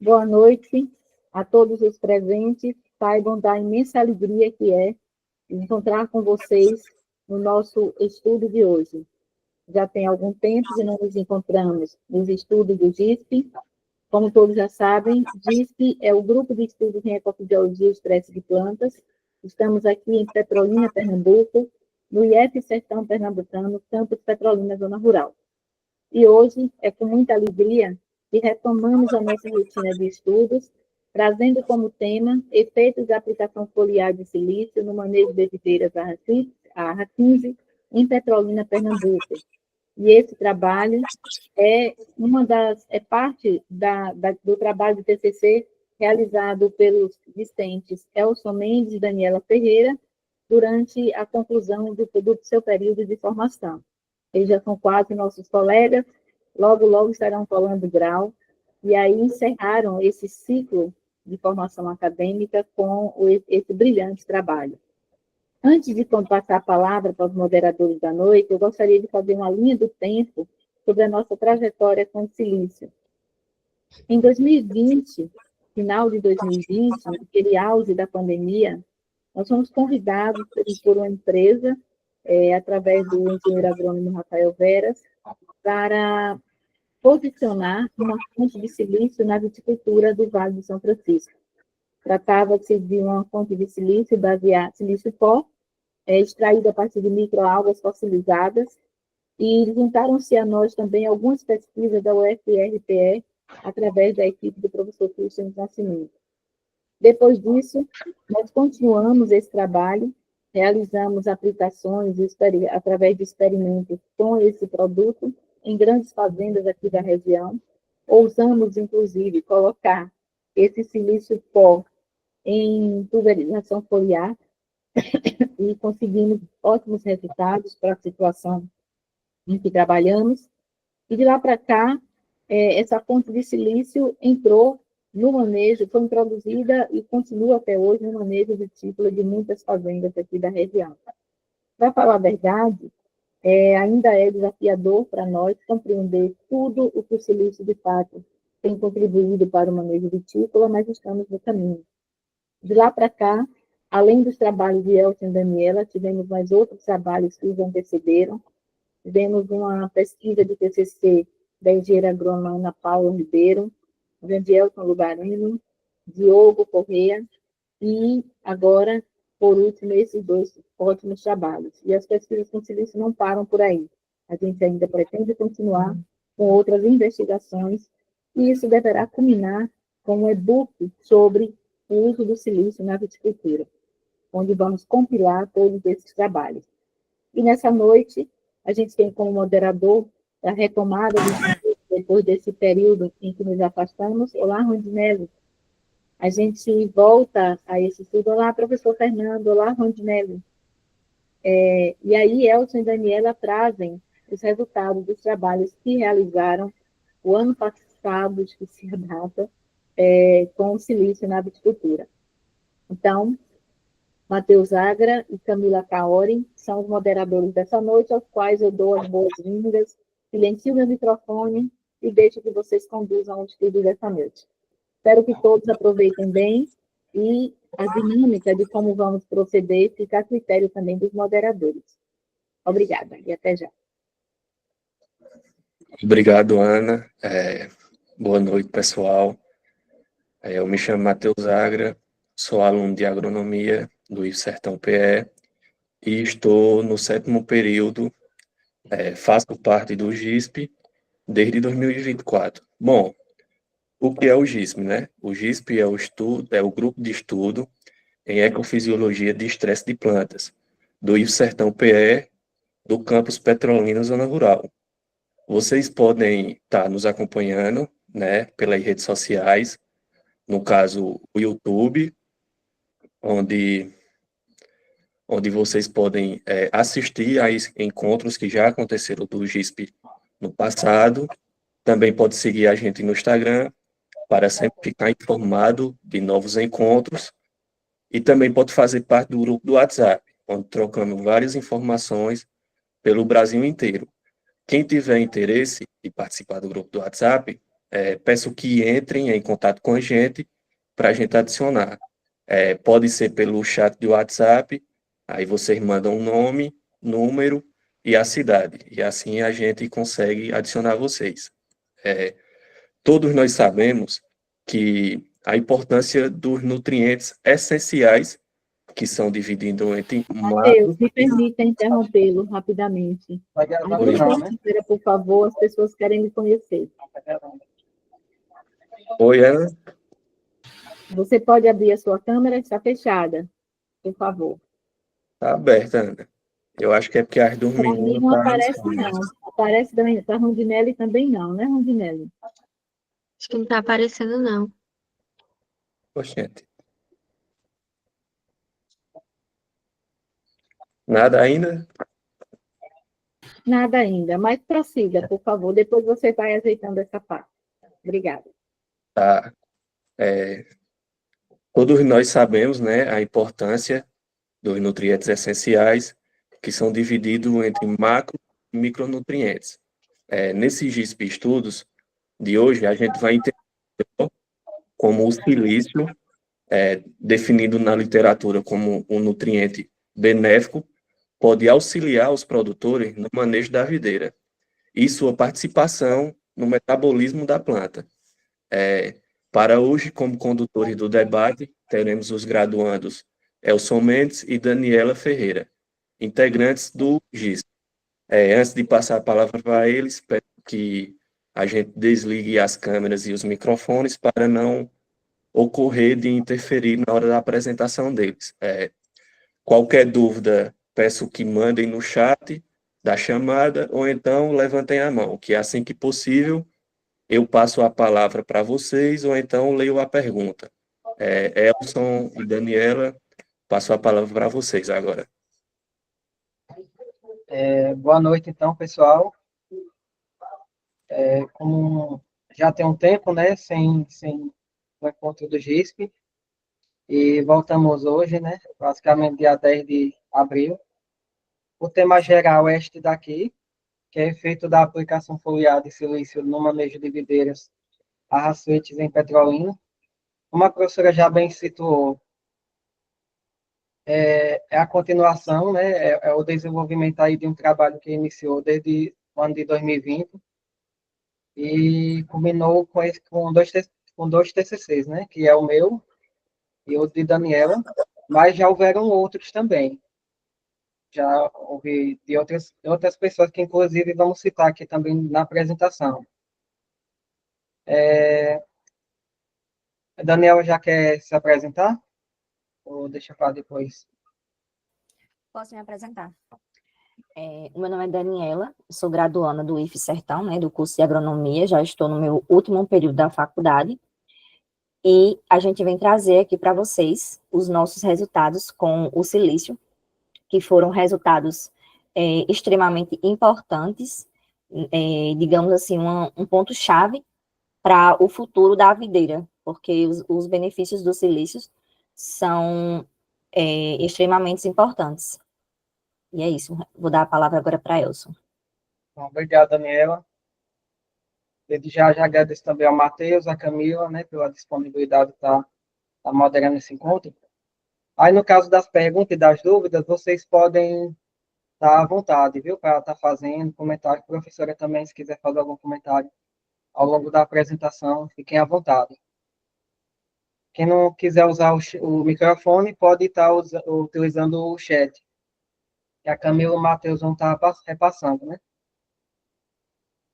Boa noite a todos os presentes. Saibam da imensa alegria que é encontrar com vocês no nosso estudo de hoje. Já tem algum tempo que não nos encontramos nos estudos do GISP. Como todos já sabem, GISP é o Grupo de Estudos em Ecofisiologia e Estresse de Plantas. Estamos aqui em Petrolina, Pernambuco, no IF Sertão Pernambucano, campus Petrolina, Zona Rural. E hoje é com muita alegria que retomamos a nossa rotina de estudos, trazendo como tema efeitos da aplicação foliar de silício no manejo de videiras A15 em Petrolina, Pernambuco. E esse trabalho é parte do trabalho de TCC realizado pelos discentes Elson Mendes e Daniela Ferreira durante a conclusão do seu período de formação. Eles já são quase nossos colegas, logo estarão colando grau, e aí encerraram esse ciclo de formação acadêmica com esse brilhante trabalho. Antes de passar a palavra para os moderadores da noite, eu gostaria de fazer uma linha do tempo sobre a nossa trajetória com o silício. Em 2020, final de 2020, naquele auge da pandemia, nós fomos convidados por uma empresa, através do engenheiro agrônomo Rafael Veras, para posicionar uma fonte de silício na viticultura do Vale do São Francisco. Tratava-se de uma fonte de silício baseada em silício pó, extraído a partir de microalgas fossilizadas, e juntaram-se a nós também algumas pesquisas da UFRPE, através da equipe do professor Cristian Nascimento. Depois disso, nós continuamos esse trabalho, realizamos aplicações através de experimentos com esse produto em grandes fazendas aqui da região. Ousamos, inclusive, colocar esse silício pó em pulverização foliar, e conseguimos ótimos resultados para a situação em que trabalhamos. E de lá para cá, essa fonte de silício entrou no manejo, foi introduzida e continua até hoje no manejo vitícola de muitas fazendas aqui da região. Para falar a verdade, ainda é desafiador para nós compreender tudo o que o silício, de fato, tem contribuído para o manejo vitícola, mas estamos no caminho. De lá para cá, além dos trabalhos de Elton e Daniela, tivemos mais outros trabalhos que os antecederam. Tivemos uma pesquisa de TCC da engenheira agrônoma Ana Paula Ribeiro, grande Elton Lugarino, Diogo Corrêa, e agora, por último, esses dois ótimos trabalhos. E as pesquisas com silício não param por aí. A gente ainda pretende continuar com outras investigações, e isso deverá culminar com um e-book sobre o uso do silício na viticultura, onde vamos compilar todos esses trabalhos. E nessa noite, a gente tem como moderador a retomada do estudo depois desse período em que nos afastamos. Olá, Rondinelli. A gente volta a esse estudo. Olá, professor Fernando. Olá, Rondinelli. E aí, Elton e Daniela trazem os resultados dos trabalhos que realizaram o ano passado, esqueci a data, com o silício na viticultura. Então, Matheus Agra e Camila Kaori são os moderadores dessa noite, aos quais eu dou as boas-vindas, silencio meu microfone e deixo que vocês conduzam o estudo dessa noite. Espero que todos aproveitem bem, e a dinâmica de como vamos proceder fica a critério também dos moderadores. Obrigada, e até já. Obrigado, Ana. Boa noite, pessoal. Eu me chamo Matheus Agra, sou aluno de agronomia do IF Sertão PE e estou no 7º período, faço parte do GISP desde 2024. Bom, o que é o GISP, né? O GISP é o grupo de estudo em ecofisiologia de estresse de plantas do IF Sertão PE, do campus Petrolina, Zona Rural. Vocês podem estar nos acompanhando, né, pelas redes sociais, no caso, o YouTube, onde vocês podem assistir a encontros que já aconteceram do GISP no passado. Também pode seguir a gente no Instagram, para sempre ficar informado de novos encontros. E também pode fazer parte do grupo do WhatsApp, onde trocamos várias informações pelo Brasil inteiro. Quem tiver interesse em participar do grupo do WhatsApp, peço que entrem em contato com a gente para a gente adicionar. Pode ser pelo chat de WhatsApp, aí vocês mandam o nome, número e a cidade, e assim a gente consegue adicionar vocês. Todos nós sabemos que a importância dos nutrientes essenciais, que são divididos entre Mateus, macro. me permita interrompê-lo rapidamente. Abra Oi, sua câmera, por favor, as pessoas querem lhe conhecer. oi, Ana. Você pode abrir a sua câmera, está fechada, por favor. Está aberta, Ana. Eu acho que é porque as duas Para mim meninas não estão aparece, escondidas. não. Aparece também, para a Rondinelli também não, né, Rondinelli? Acho que não tá aparecendo, não. Oxente. Nada ainda? Nada ainda, mas prossiga, por favor. Depois você vai ajeitando essa parte. Obrigada. Tá. Todos nós sabemos, né, a importância dos nutrientes essenciais, que são divididos entre macro e micronutrientes. Nesses GISP estudos de hoje, a gente vai entender como o silício, definido na literatura como um nutriente benéfico, pode auxiliar os produtores no manejo da videira e sua participação no metabolismo da planta. Para hoje, como condutores do debate, teremos os graduandos Elson Mendes e Daniela Ferreira, integrantes do GIS. Antes de passar a palavra para eles, peço que a gente desligue as câmeras e os microfones para não ocorrer de interferir na hora da apresentação deles. Qualquer dúvida, peço que mandem no chat da chamada ou então levantem a mão, que assim que possível eu passo a palavra para vocês ou então leio a pergunta. Elson e Daniela, passo a palavra para vocês agora. Boa noite, então, pessoal. Como já tem um tempo, né, sem o encontro do GISP, e voltamos hoje, né, basicamente dia 10 de abril. O tema geral é este daqui, que é efeito da aplicação foliar de silício no manejo de videiras arraçoides em Petrolina. Como a professora já bem situou, é a continuação, né, é o desenvolvimento aí de um trabalho que iniciou desde o ano de 2020, e culminou com dois TCCs, né? Que é o meu e o de Daniela, mas já houveram outros também. Já ouvi de outras pessoas que, inclusive, vamos citar aqui também na apresentação. A Daniela já quer se apresentar? Ou deixa para depois? Posso me apresentar? O meu nome é Daniela, sou graduanda do IF Sertão, né, do curso de agronomia, já estou no meu último período da faculdade, e a gente vem trazer aqui para vocês os nossos resultados com o silício, que foram resultados extremamente importantes, digamos assim, um ponto-chave para o futuro da videira, porque os benefícios do silício são extremamente importantes. E é isso. Vou dar a palavra agora para Elson. Bom, obrigado, Daniela. Desde já agradeço também ao Matheus, à Camila, né, pela disponibilidade de estar moderando esse encontro. Aí, no caso das perguntas e das dúvidas, vocês podem estar à vontade, viu, para estar fazendo comentário. Professora também, se quiser fazer algum comentário ao longo da apresentação, fiquem à vontade. Quem não quiser usar o microfone, pode estar utilizando o chat, que a Camila e o Matheus vão estar repassando, né?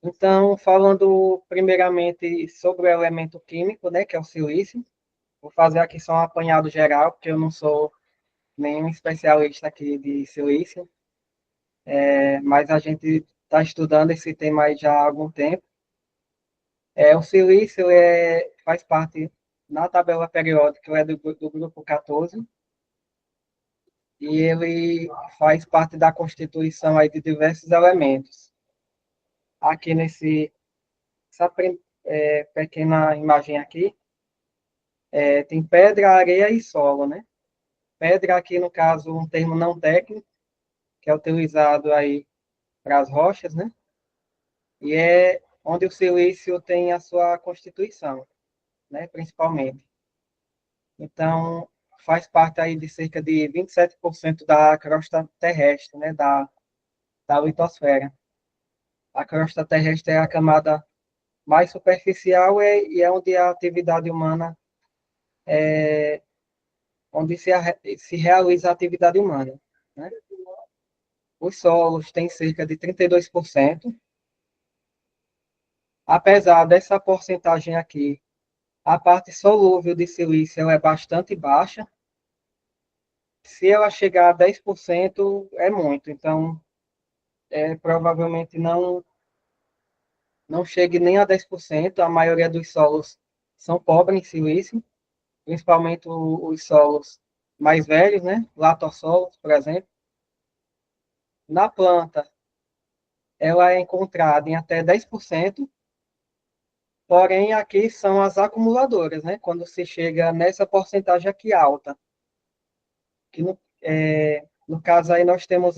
Então, falando primeiramente sobre o elemento químico, né, que é o silício, vou fazer aqui só um apanhado geral, porque eu não sou nenhum especialista aqui de silício, mas a gente está estudando esse tema aí já há algum tempo. O silício faz parte, na tabela periódica, do grupo 14, e ele faz parte da constituição aí de diversos elementos. Aqui essa pequena imagem aqui, tem pedra, areia e solo, né? Pedra aqui, no caso, um termo não técnico, que é utilizado aí para as rochas, né? E onde o silício tem a sua constituição, né, principalmente. Então, faz parte aí de cerca de 27% da crosta terrestre, né, da litosfera. A crosta terrestre é a camada mais superficial e é onde a atividade humana, onde se realiza a atividade humana, né? Os solos têm cerca de 32%. Apesar dessa porcentagem aqui, a parte solúvel de silício ela é bastante baixa. Se ela chegar a 10%, é muito. Então, provavelmente não chegue nem a 10%. A maioria dos solos são pobres em silício, principalmente os solos mais velhos, né? Latossolos, por exemplo. Na planta, ela é encontrada em até 10%, porém aqui são as acumuladoras, né? Quando se chega nessa porcentagem aqui alta. Que no caso aí nós temos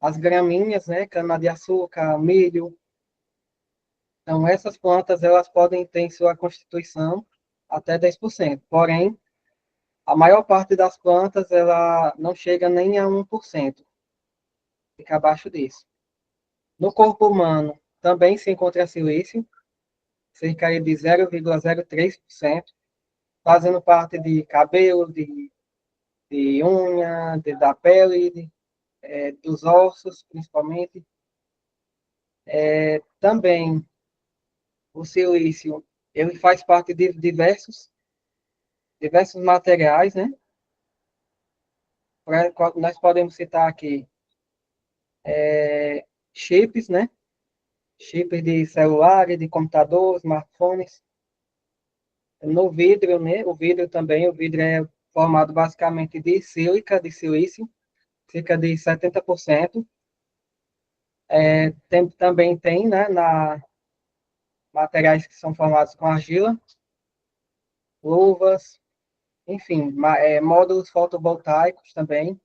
as graminhas, né? Cana-de-açúcar, milho. Então, essas plantas elas podem ter em sua constituição até 10%. Porém, a maior parte das plantas ela não chega nem a 1%. Fica abaixo disso. No corpo humano também se encontra silício, cerca de 0,03%, fazendo parte de cabelo, de unha, da pele, dos ossos, principalmente. Também o silício ele faz parte de diversos materiais, né? Nós podemos citar aqui chips, né? Chips de celulares, de computadores, smartphones. No vidro, né? O vidro é formado basicamente de sílica, de silício, cerca de 70%. Também tem, né, materiais que são formados com argila, luvas, enfim, módulos fotovoltaicos também,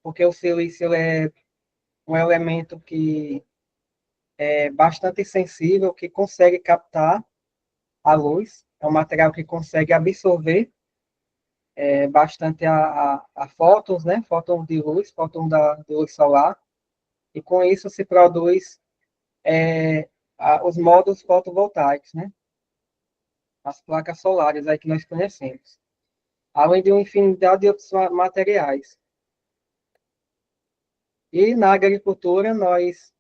porque o silício é um elemento que é bastante sensível, que consegue captar a luz, é um material que consegue absorver bastante a fótons, né? Fótons de luz, de luz solar, e com isso se produz os módulos fotovoltaicos, né? As placas solares aí que nós conhecemos, além de uma infinidade de outros materiais. E na agricultura, nós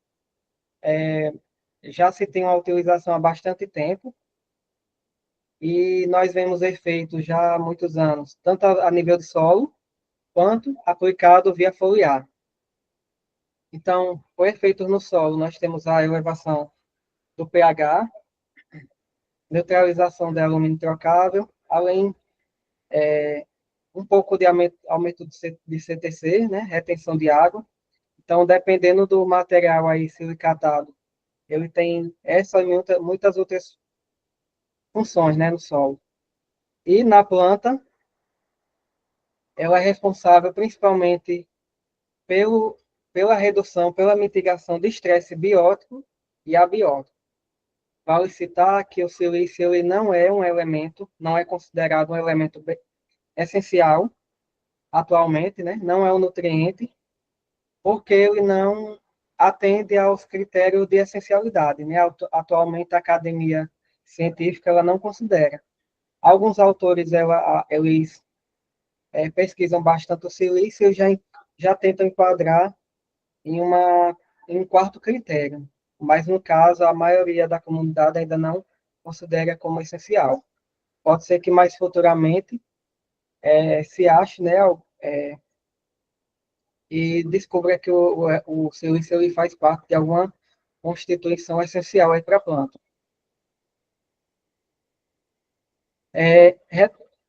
já se tem uma utilização há bastante tempo, e nós vemos efeitos já há muitos anos, tanto a nível de solo, quanto aplicado via foliar. Então, por efeitos no solo, nós temos a elevação do pH, neutralização de alumínio trocável, além um pouco de aumento de CTC, né, retenção de água. Então, dependendo do material aí silicatado, ele tem essa e muitas outras funções, né, no solo. E na planta, ela é responsável principalmente pela redução, pela mitigação de estresse biótico e abiótico. Vale citar que o silício ele não é um elemento, não é considerado um elemento essencial atualmente, né? Não é um nutriente, porque ele não atende aos critérios de essencialidade, né? Atualmente a academia científica ela não considera. Alguns autores eles pesquisam bastante o silício e já tentam enquadrar em um quarto critério, mas no caso a maioria da comunidade ainda não considera como essencial. Pode ser que mais futuramente se ache, né, e descubra que o silício ele faz parte de alguma constituição essencial para a planta.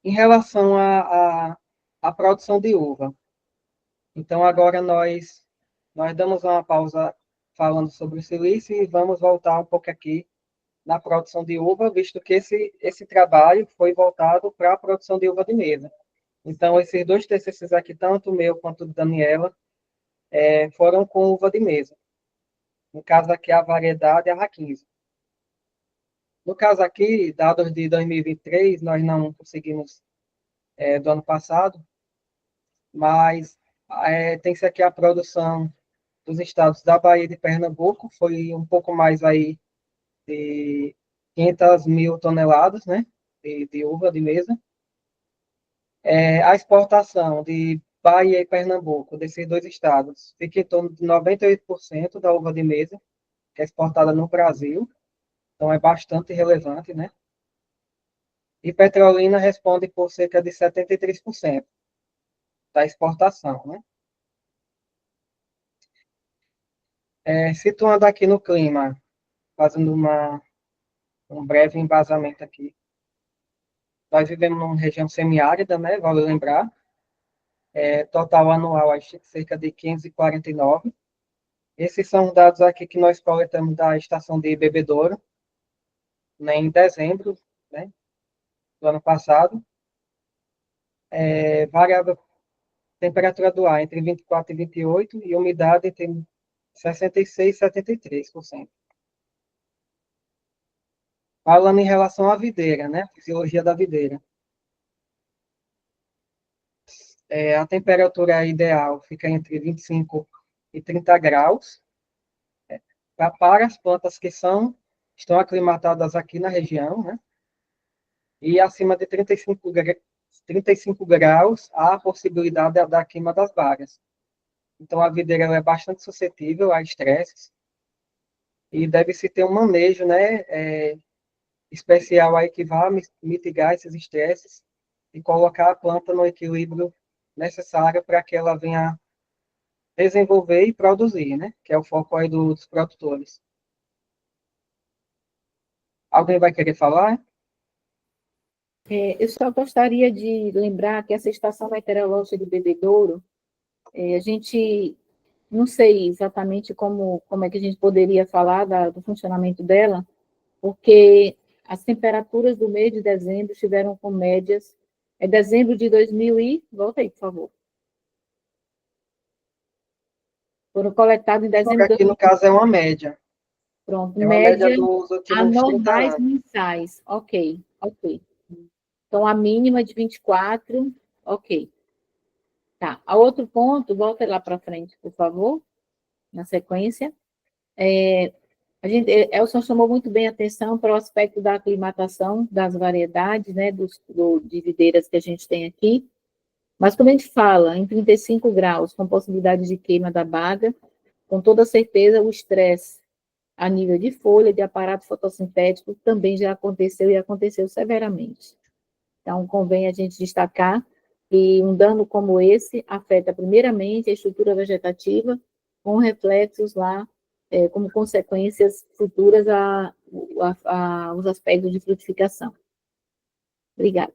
Em relação à produção de uva, então agora nós damos uma pausa falando sobre o silício e vamos voltar um pouco aqui na produção de uva, visto que esse trabalho foi voltado para a produção de uva de mesa. Então, esses dois TCCs aqui, tanto o meu quanto o da Daniela, foram com uva de mesa. No caso aqui, a variedade é a R15. No caso aqui, dados de 2023, nós não conseguimos do ano passado, mas tem-se aqui a produção dos estados da Bahia e de Pernambuco, foi um pouco mais aí de 500 mil toneladas, né, de uva de mesa. A exportação de Bahia e Pernambuco, desses dois estados, fica em torno de 98% da uva de mesa, que é exportada no Brasil, então é bastante relevante, né? E Petrolina responde por cerca de 73% da exportação, né? Situando aqui no clima, fazendo um breve embasamento aqui. Nós vivemos numa região semiárida, né? Vale lembrar. Total anual, cerca de 549. Esses são dados aqui que nós coletamos da estação de Bebedouro, né, em dezembro, né, do ano passado. Variável temperatura do ar entre 24 e 28 e umidade entre 66 e 73%. Falando em relação à videira, né, fisiologia da videira. A temperatura ideal fica entre 25 e 30 graus. Para as plantas que estão aclimatadas aqui na região, né? E acima de 35 graus, há a possibilidade da queima das vagas. Então, a videira é bastante suscetível a estresses e deve-se ter um manejo, né, especial aí que vá mitigar esses estresses e colocar a planta no equilíbrio necessário para que ela venha desenvolver e produzir, né, que é o foco aí dos produtores. Alguém vai querer falar? Eu só gostaria de lembrar que essa estação meteorológica de Bebedouro, a gente não sei exatamente como é que a gente poderia falar do funcionamento dela, porque as temperaturas do mês de dezembro estiveram com médias, dezembro de 2000 e, volta aí, por favor. Foram coletados em dezembro de Aqui, no caso, é uma média. Pronto, É uma média média dos últimos 30 anormais anos. mensais, ok. Então, a mínima de 24, ok. Tá, a outro ponto, volta lá para frente, por favor, na sequência. Elson chamou muito bem a atenção para o aspecto da aclimatação das variedades, né, de videiras que a gente tem aqui. Mas quando a gente fala em 35 graus, com possibilidade de queima da baga, com toda certeza o estresse a nível de folha, de aparato fotossintético, também já aconteceu e aconteceu severamente. Então, convém a gente destacar que um dano como esse afeta primeiramente a estrutura vegetativa, com reflexos lá, como consequências futuras aos aspectos de frutificação. Obrigada.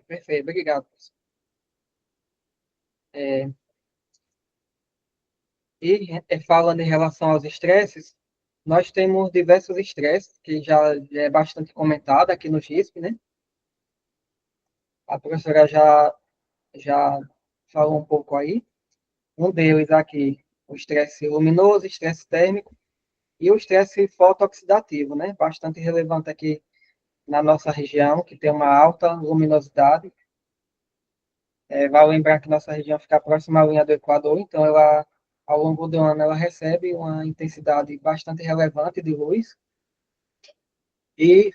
Perfeito, obrigado. Falando em relação aos estresses, nós temos diversos estresses, que já é bastante comentado aqui no GISP, né? A professora já falou um pouco aí. Um deles aqui, o estresse luminoso, estresse térmico e o estresse fotooxidativo, né? Bastante relevante aqui na nossa região, que tem uma alta luminosidade. Vale lembrar que nossa região fica próxima à linha do Equador, então ela, ao longo do ano, ela recebe uma intensidade bastante relevante de luz. E,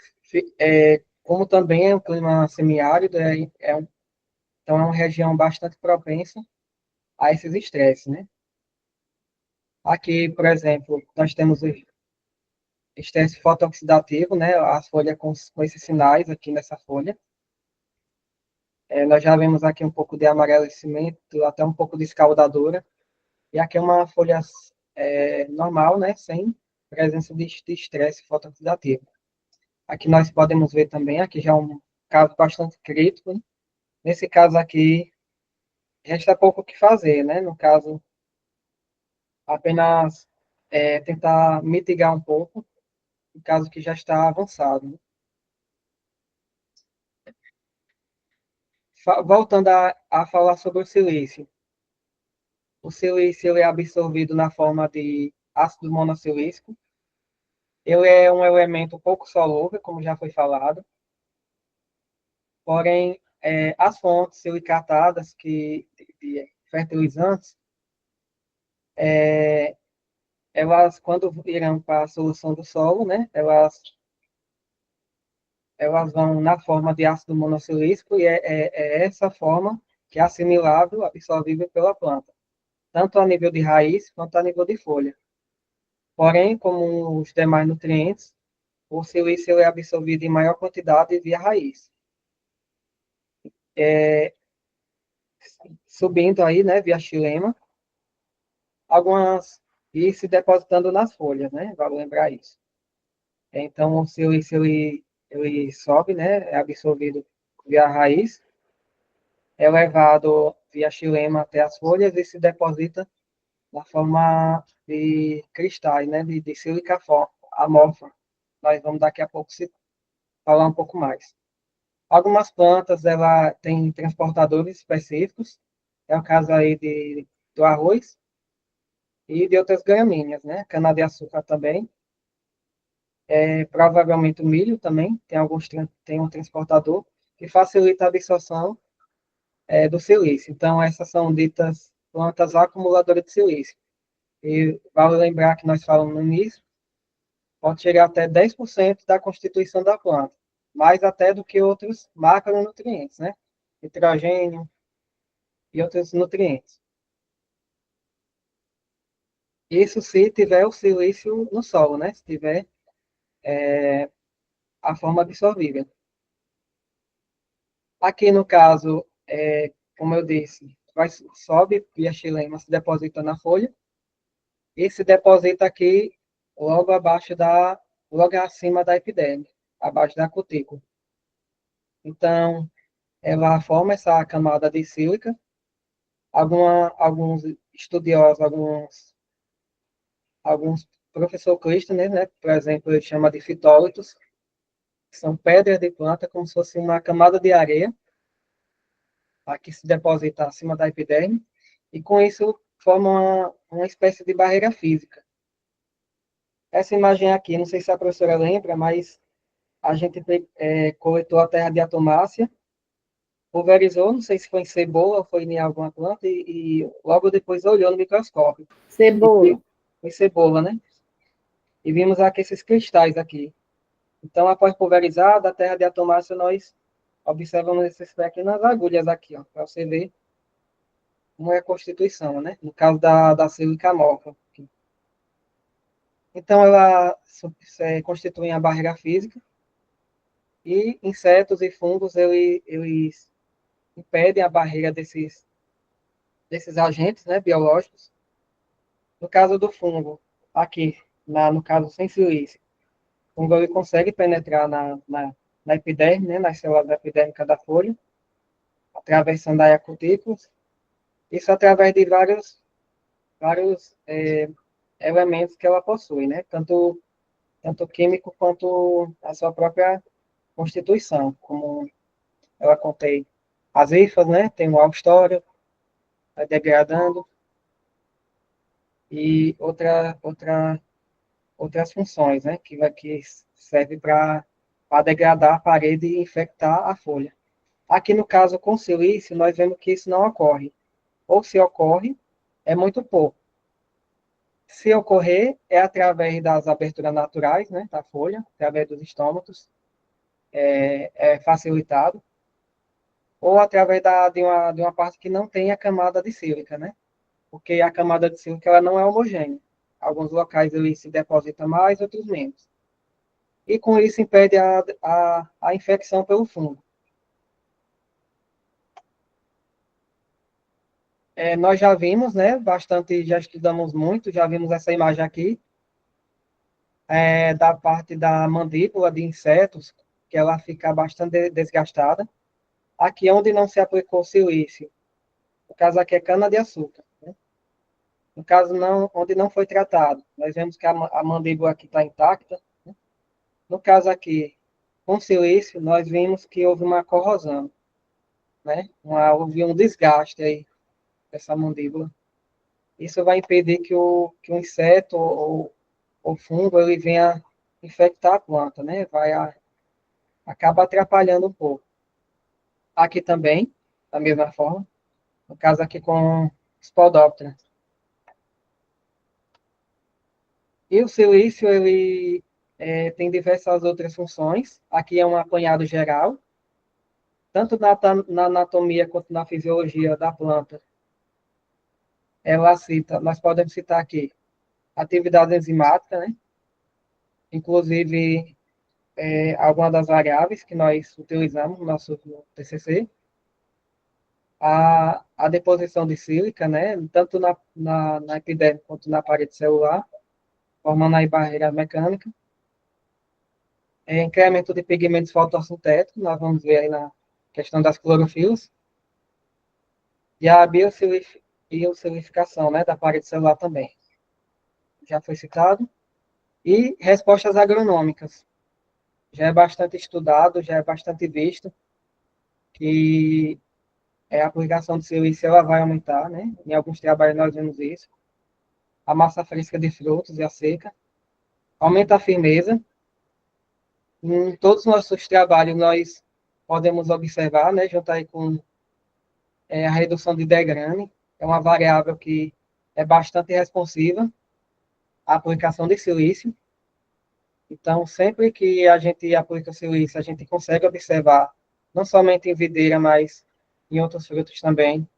como também é um clima semiárido, então é uma região bastante propensa a esses estresses, né? Aqui, por exemplo, nós temos o estresse fotooxidativo, né? A folha com esses sinais aqui nessa folha. Nós já vemos aqui um pouco de amarelecimento, até um pouco de escaldadura. E aqui é uma folha normal, né? Sem presença de estresse fotooxidativo. Aqui nós podemos ver também, aqui já é um caso bastante crítico, né? Nesse caso aqui, resta pouco o que fazer, né? No caso, apenas tentar mitigar um pouco, no caso que já está avançado, né? Voltando a falar sobre o silício. O silício ele é absorvido na forma de ácido monossilícico. Ele é um elemento pouco solúvel, como já foi falado, porém, as fontes silicatadas de fertilizantes, elas, quando irão para a solução do solo, né, elas vão na forma de ácido monossilícico, e é essa forma que é assimilável, absorvível pela planta, tanto a nível de raiz quanto a nível de folha. Porém, como os demais nutrientes, o silício é absorvido em maior quantidade via raiz. Subindo aí, né, via xilema, e se depositando nas folhas, né, vale lembrar isso. Então, o silício, ele sobe, né, é absorvido via raiz, é levado via xilema até as folhas e se deposita na forma de cristais, né, de sílica amorfa. Nós vamos daqui a pouco falar um pouco mais. Algumas plantas, ela tem transportadores específicos, é o caso aí do arroz e de outras gramíneas, né, cana-de-açúcar também, provavelmente o milho também, tem um transportador que facilita a absorção do silício. Então, essas são ditas plantas acumuladoras de silício. E vale lembrar que nós falamos no início, pode chegar até 10% da constituição da planta, mais até do que outros macronutrientes, né? Nitrogênio e outros nutrientes. Isso se tiver o silício no solo, né? Se tiver a forma absorvível. Aqui, no caso, como eu disse, sobe via xilema, se deposita na folha, e se deposita aqui logo logo acima da epiderme, abaixo da cutícula. Então, ela forma essa camada de sílica. Alguns estudiosos, alguns professor Clístenes, né, por exemplo, ele chama de fitólitos, que são pedras de planta, como se fosse uma camada de areia, aqui se deposita acima da epiderme, e com isso forma uma espécie de barreira física. Essa imagem aqui, não sei se a professora lembra, mas a gente coletou a terra de atomácea, pulverizou, não sei se foi em cebola ou foi em alguma planta, e logo depois olhou no microscópio. Cebola. Foi cebola, né? E vimos aqui esses cristais aqui. Então, após pulverizada, a terra de atomácea, nós observamos essas pequenas agulhas aqui, ó, para você ver como é a constituição, né? No caso da sílica amorfa. Então, ela constitui a barreira física, e insetos e fungos, eles impedem a barreira desses agentes, né, biológicos. No caso do fungo, aqui, no caso sem silício, o fungo ele consegue penetrar na epiderme, né, nas células epidérmicas da folha, atravessando aí a cutícula. Isso através de vários elementos que ela possui, né, tanto químico quanto a sua própria constituição, como ela contém as hifas, né, tem o alstório, vai degradando, e outras funções, né, que serve para degradar a parede e infectar a folha. Aqui no caso com silício, nós vemos que isso não ocorre. Ou se ocorre, é muito pouco. Se ocorrer, é através das aberturas naturais, né, da folha, através dos estômatos, é facilitado, ou através de uma parte que não tem a camada de sílica, né? Porque a camada de sílica ela não é homogênea. Alguns locais ele se deposita mais, outros menos. E com isso impede a infecção pelo fungo. Nós já vimos, né, bastante, já estudamos muito, já vimos essa imagem aqui, da parte da mandíbula de insetos, que ela fica bastante desgastada. Aqui onde não se aplicou silício, no caso aqui é cana-de-açúcar, né? No caso onde não foi tratado, nós vemos que a mandíbula aqui está intacta, né? No caso aqui, com silício, nós vimos que houve uma corrosão, né? Houve um desgaste aí dessa mandíbula. isso vai impedir que o inseto ou o fungo ele venha infectar a planta, né? Acaba atrapalhando um pouco. Aqui também, da mesma forma, no caso aqui com Spodoptera. E o silício, ele tem diversas outras funções. Aqui é um apanhado geral, tanto na anatomia quanto na fisiologia da planta. Ela cita, nós podemos citar aqui, atividade enzimática, né? Inclusive, algumas das variáveis que nós utilizamos no nosso TCC. A deposição de sílica, né? Tanto na epiderme quanto na parede celular, formando aí barreira mecânica. Incremento de pigmentos fotossintéticos, nós vamos ver aí na questão das clorofilas. E a biosilificação, né, da parede celular também. Já foi citado. E respostas agronômicas. Já é bastante estudado, já é bastante visto que a aplicação de silício ela vai aumentar, né? Em alguns trabalhos nós vemos isso. A massa fresca de frutos e a seca. Aumenta a firmeza. Em todos os nossos trabalhos nós podemos observar, né, junto aí com a redução de degrane, é uma variável que é bastante responsiva à aplicação de silício. Então, sempre que a gente aplica o silício, a gente consegue observar, não somente em videira, mas em outros frutos também,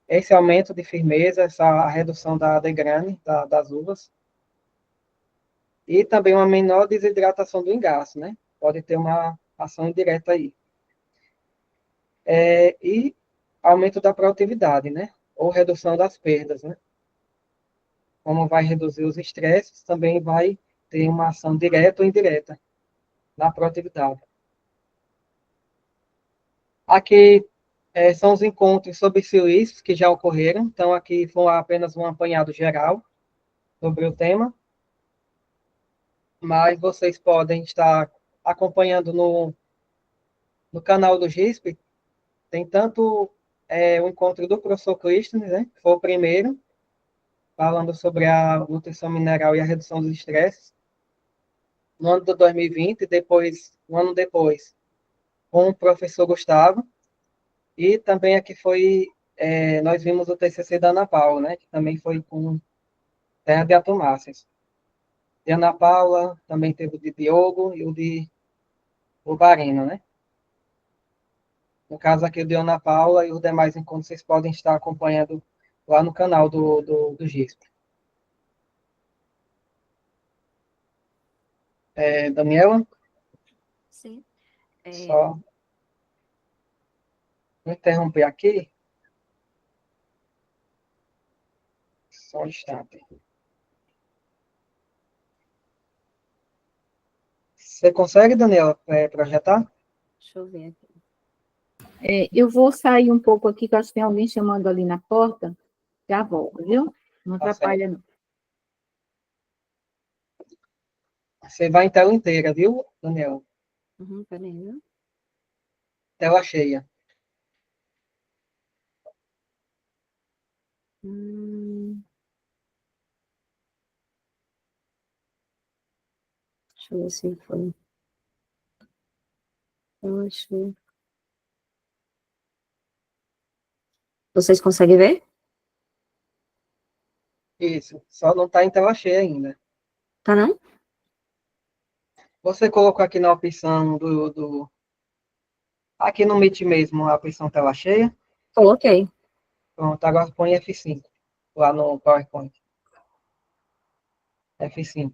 esse aumento de firmeza, essa redução da degrane, das uvas, e também uma menor desidratação do engaço, né? Pode ter uma ação indireta aí. E aumento da produtividade, né? Ou redução das perdas, né? Como vai reduzir os estresses, também vai ter uma ação direta ou indireta na produtividade. Aqui são os encontros sobre silícios que já ocorreram, então aqui foi apenas um apanhado geral sobre o tema, mas vocês podem estar acompanhando no canal do GISP, tem tanto o encontro do professor Clístenes, né, que foi o primeiro, falando sobre a nutrição mineral e a redução dos estresses, no ano de 2020, e depois, um ano depois, com o professor Gustavo, e também aqui nós vimos o TCC da Ana Paula, né, que também foi com terra de atomáceas. De Ana Paula, também teve o de Diogo e o de Ubarino, né? No caso aqui, o de Ana Paula e os demais encontros vocês podem estar acompanhando lá no canal do GISP. Daniela? Sim. Só vou interromper aqui. Só um instante. Você consegue, Daniela, projetar? Deixa eu ver aqui. Eu vou sair um pouco aqui, que eu acho que tem alguém chamando ali na porta. Já volto, viu? Não Tá atrapalha, não. Você vai em tela inteira, viu, Daniela? Peraí, viu? Tela cheia. Deixa eu ver se foi. Eu acho. Vocês conseguem ver? Isso. Só não está em tela cheia ainda. Tá não? Você colocou aqui na opção aqui no Meet mesmo, a opção tela cheia. Coloquei. Pronto, agora põe F5 lá no PowerPoint. F5.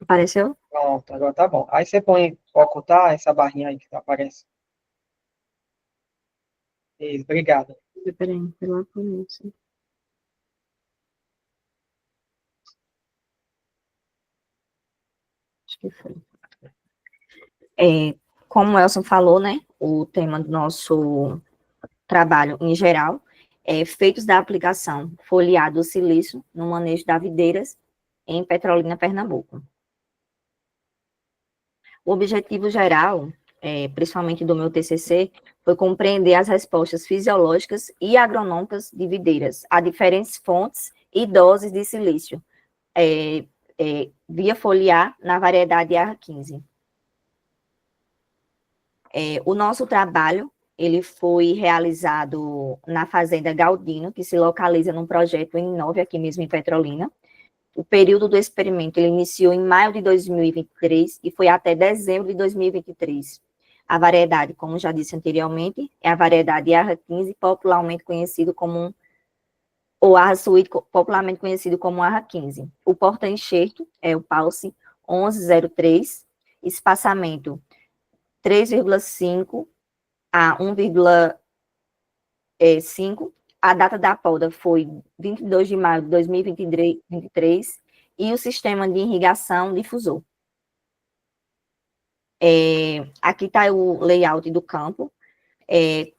Apareceu? Pronto, agora tá bom. Aí você põe ocultar essa barrinha aí que aparece. Isso, obrigado. Peraí, pelo isso. Acho que foi. Como o Elson falou, né? O tema do nosso trabalho em geral é efeitos da aplicação foliar do silício no manejo das videiras em Petrolina, Pernambuco. O objetivo geral principalmente do meu TCC, foi compreender as respostas fisiológicas e agronômicas de videiras a diferentes fontes e doses de silício, via foliar na variedade AR15. O nosso trabalho, ele foi realizado na Fazenda Galdino, que se localiza num projeto em Inove, aqui mesmo em Petrolina. O período do experimento, ele iniciou em maio de 2023 e foi até dezembro de 2023. A variedade, como já disse anteriormente, é a variedade AR15, popularmente conhecido como ou AR Suíte, popularmente conhecido como AR15. O porta-enxerto é o Pulse 1103, espaçamento 3,5 a 1,5. A data da poda foi 22 de maio de 2023 e o sistema de irrigação difusor. Aqui está o layout do campo.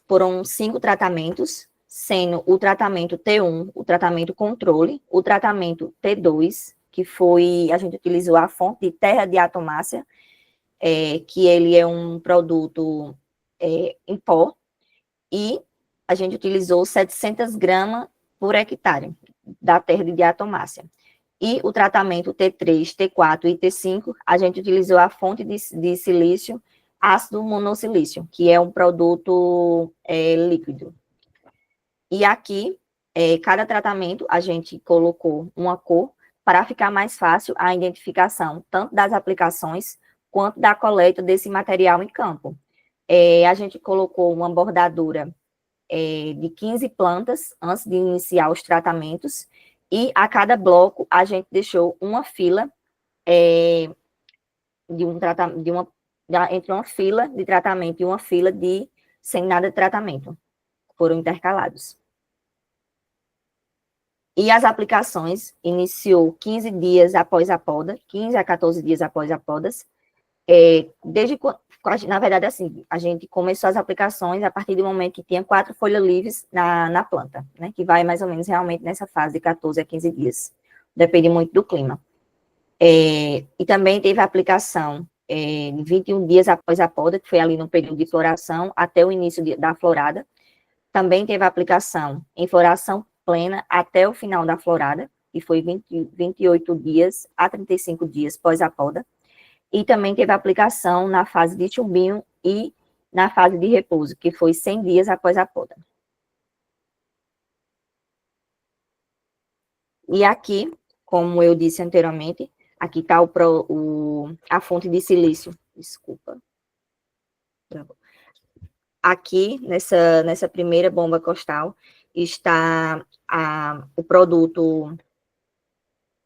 Foram 5 tratamentos, sendo o tratamento T1, o tratamento controle, o tratamento T2, que foi, a gente utilizou a fonte de terra de atomácea, que ele é um produto em pó, e a gente utilizou 700 gramas por hectare da terra de diatomácea. E o tratamento T3, T4 e T5, a gente utilizou a fonte de silício, ácido monossilício, que é um produto líquido. E aqui, cada tratamento, a gente colocou uma cor para ficar mais fácil a identificação, tanto das aplicações, quanto da coleta desse material em campo. A gente colocou uma bordadura de 15 plantas antes de iniciar os tratamentos, e a cada bloco a gente deixou uma fila entre uma fila de tratamento e uma fila sem nada de tratamento. Foram intercalados. E as aplicações iniciou 15 dias após a poda, 15 a 14 dias após a poda. Na verdade, assim, a gente começou as aplicações a partir do momento que tinha 4 folhas livres na planta, né, que vai mais ou menos realmente nessa fase de 14 a 15 dias. Depende muito do clima. E também teve a aplicação 21 dias após a poda, que foi ali no período de floração, até o início da florada. Também teve a aplicação em floração plena até o final da florada, que foi 28 dias a 35 dias após a poda. E também teve a aplicação na fase de chumbinho e na fase de repouso, que foi 100 dias após a poda. E aqui, como eu disse anteriormente, aqui está a fonte de silício. Desculpa. Aqui, nessa primeira bomba costal, está o produto,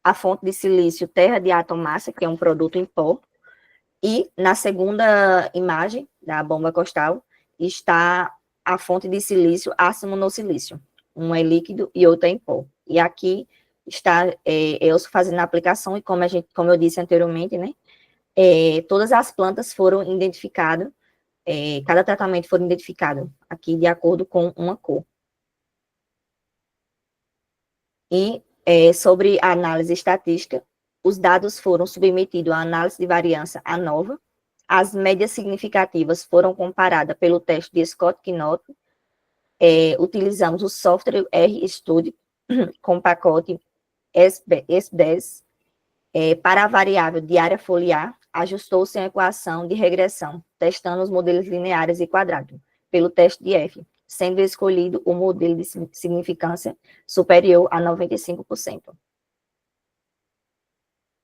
a fonte de silício terra de atomácea, que é um produto em pó. E na segunda imagem da bomba costal está a fonte de silício ácido monossilício. Um é líquido e outro é em pó. E aqui está eu fazendo a aplicação, e como eu disse anteriormente, né, todas as plantas foram identificadas, cada tratamento foi identificado aqui de acordo com uma cor. E sobre a análise estatística, os dados foram submetidos à análise de variância ANOVA, as médias significativas foram comparadas pelo teste de Scott-Knott, utilizamos o software RStudio com pacote S10, para a variável de área foliar, ajustou-se a equação de regressão, testando os modelos lineares e quadrados, pelo teste de F, sendo escolhido o modelo de significância superior a 95%.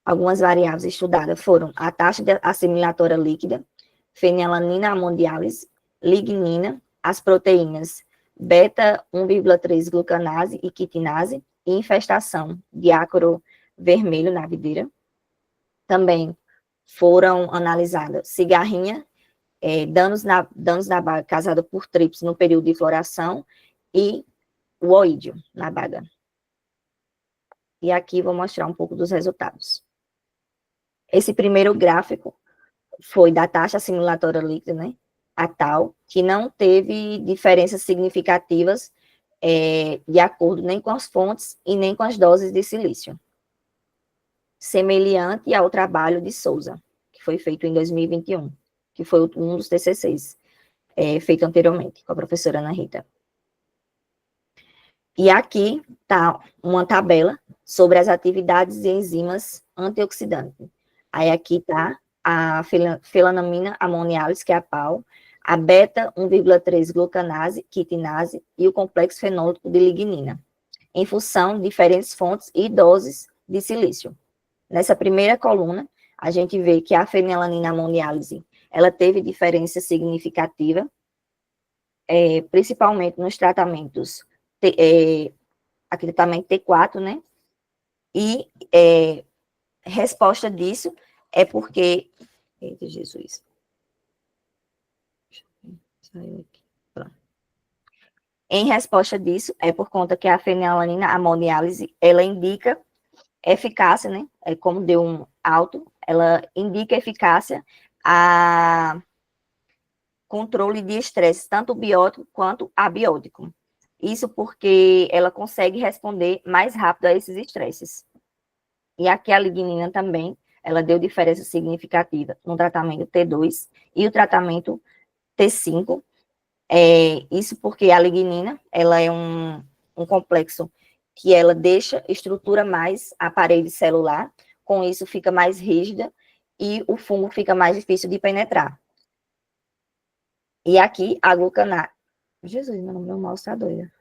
Algumas variáveis estudadas foram a taxa de assimilatória líquida, fenilalanina ammoniálise, lignina, as proteínas beta 1,3 glucanase e quitinase, e infestação de ácaro vermelho na videira. Também foram analisadas cigarrinha, danos na baga causada por trips no período de floração, e o oídio na baga. E aqui vou mostrar um pouco dos resultados. Esse primeiro gráfico foi da taxa assimilatória líquida, né, a tal, que não teve diferenças significativas de acordo nem com as fontes e nem com as doses de silício. Semelhante ao trabalho de Souza, que foi feito em 2021. que foi um dos TCCs feito anteriormente com a professora Ana Rita. E aqui está uma tabela sobre as atividades de enzimas antioxidantes. Aí aqui está a felanamina amoniálise, que é a PAL, a beta 1,3 glucanase, quitinase e o complexo fenólico de lignina, em função de diferentes fontes e doses de silício. Nessa primeira coluna, a gente vê que a fenilalanina amoniálise, ela teve diferença significativa, principalmente nos tratamentos, aquele tratamento T4, né? E resposta disso é porque... Eita, Jesus. Saiu aqui. Pronto. Em resposta disso, é por conta que a fenilalanina amoniálise, ela indica eficácia, né? Como deu um alto, ela indica eficácia a controle de estresse, tanto biótico quanto abiótico. Isso porque ela consegue responder mais rápido a esses estresses. E aqui a lignina também, ela deu diferença significativa no tratamento T2 e o tratamento T5. Isso porque a lignina, ela é um complexo que ela deixa, estrutura mais a parede celular, com isso fica mais rígida e o fungo fica mais difícil de penetrar. E aqui a glucanase... Jesus, meu mouse está doido.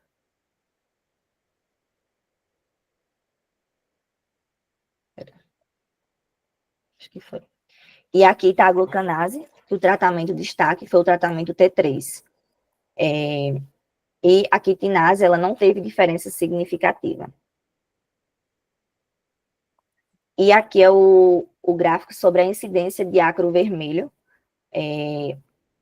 Acho que foi. E aqui está a glucanase, que o tratamento de destaque foi o tratamento T3. E a quitinase, ela não teve diferença significativa. E aqui é o gráfico sobre a incidência de ácaro vermelho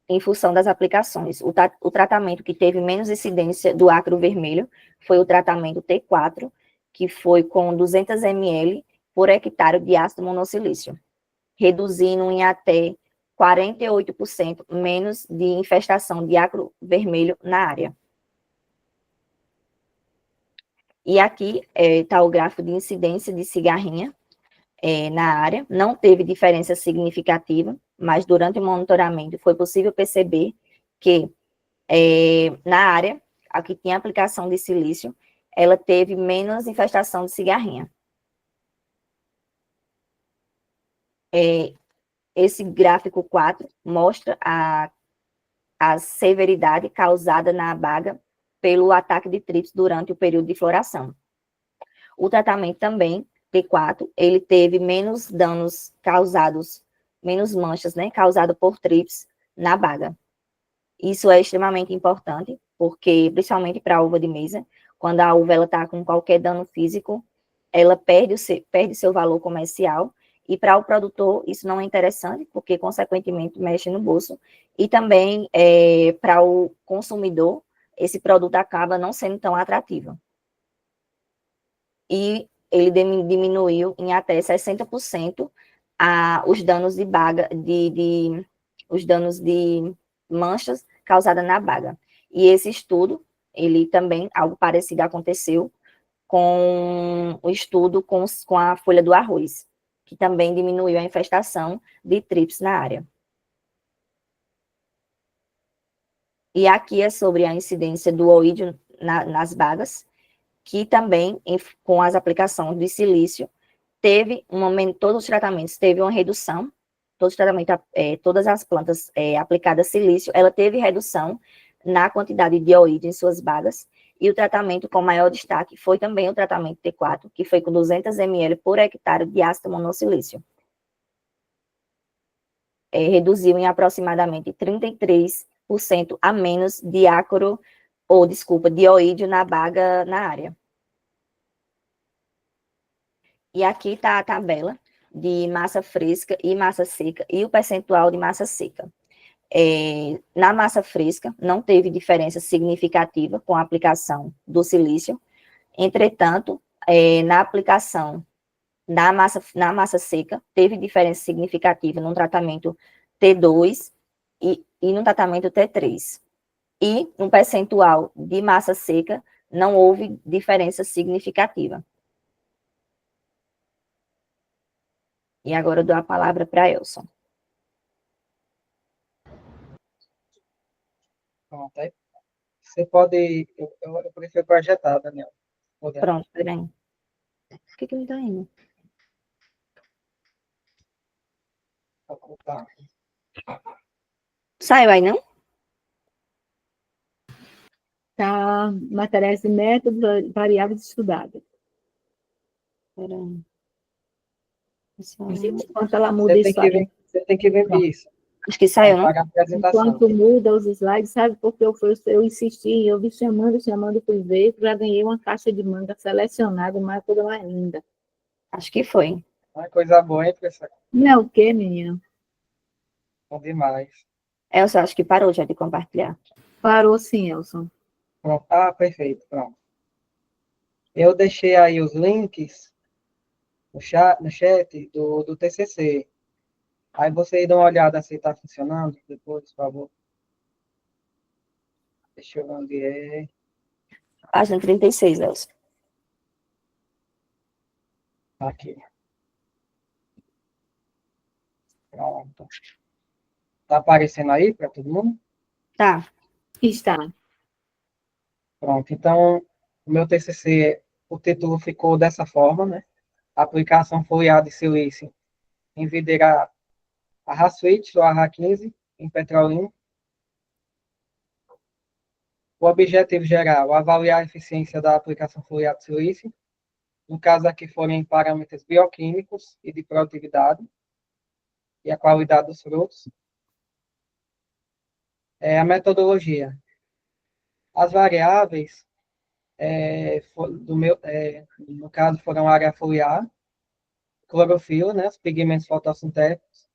em função das aplicações. O tratamento que teve menos incidência do ácaro vermelho foi o tratamento T4, que foi com 200 ml por hectare de ácido monossilício, reduzindo em até 48% menos de infestação de ácaro vermelho na área. E aqui está o gráfico de incidência de cigarrinha na área. Não teve diferença significativa, mas durante o monitoramento foi possível perceber que na área, a que tinha aplicação de silício, ela teve menos infestação de cigarrinha. Esse gráfico 4 mostra a severidade causada na baga pelo ataque de trips durante o período de floração. O tratamento também, T4, ele teve menos danos causados, menos manchas, né, causadas por trips na baga. Isso é extremamente importante, porque, principalmente para a uva de mesa, quando a uva está com qualquer dano físico, ela perde seu valor comercial, e para o produtor isso não é interessante, porque, consequentemente, mexe no bolso, e também para o consumidor, esse produto acaba não sendo tão atrativo. E ele diminuiu em até 60% os danos de baga, os danos de manchas causadas na baga. E esse estudo, ele também, algo parecido aconteceu com o estudo com a folha do arroz, que também diminuiu a infestação de trips na área. E aqui é sobre a incidência do oídio nas bagas, que também, com as aplicações de silício, todos os tratamentos teve uma redução, todas as plantas aplicadas silício, ela teve redução na quantidade de oídio em suas bagas, e o tratamento com maior destaque foi também o tratamento T4, que foi com 200 ml por hectare de ácido monossilício. Reduziu em aproximadamente 33% a menos de de oídio na baga na área. E aqui está a tabela de massa fresca e massa seca e o percentual de massa seca. Na massa fresca, não teve diferença significativa com a aplicação do silício. Entretanto, na aplicação na massa seca, teve diferença significativa no tratamento T2 e no tratamento T3. E no percentual de massa seca, não houve diferença significativa. E agora eu dou a palavra para Elson. Pronto, aí você pode, eu prefiro projetar, Daniel. Poder. Pronto, peraí. Por que não tá indo? Tá. Saiu aí, não? Tá, materiais e métodos, variáveis estudadas. Peraí. Gente, enquanto ela muda Você tem isso que aí, ver, você tem que ver isso. Acho que saiu, não? Para a apresentação. enquanto muda os slides, sabe? Porque eu insisti, eu vi chamando, fui ver, já ganhei uma caixa de manga selecionada, uma coisa mais linda. Acho que foi. Uma coisa boa, hein, professor? Não é o quê, menina? Bom demais. Elsa, acho que parou já de compartilhar. Parou sim, Elson. Pronto. Ah, perfeito. Pronto. Eu deixei aí os links no chat do TCC. Aí vocês dão uma olhada se está funcionando depois, por favor. Deixa eu ver onde é. Página 36, Elsa. Aqui. Pronto. Tá aparecendo aí para todo mundo? Tá. Está. Pronto. Então, o meu TCC, o título ficou dessa forma, né? Aplicação foliar de silício em vidreira a RA-Switch ou a RA-15 em petrolina. O objetivo geral, avaliar a eficiência da aplicação foliar de silício. No caso aqui forem parâmetros bioquímicos e de produtividade e a qualidade dos frutos. A metodologia. As variáveis, no caso, foram área foliar, clorofila, né, os pigmentos fotossintéticos,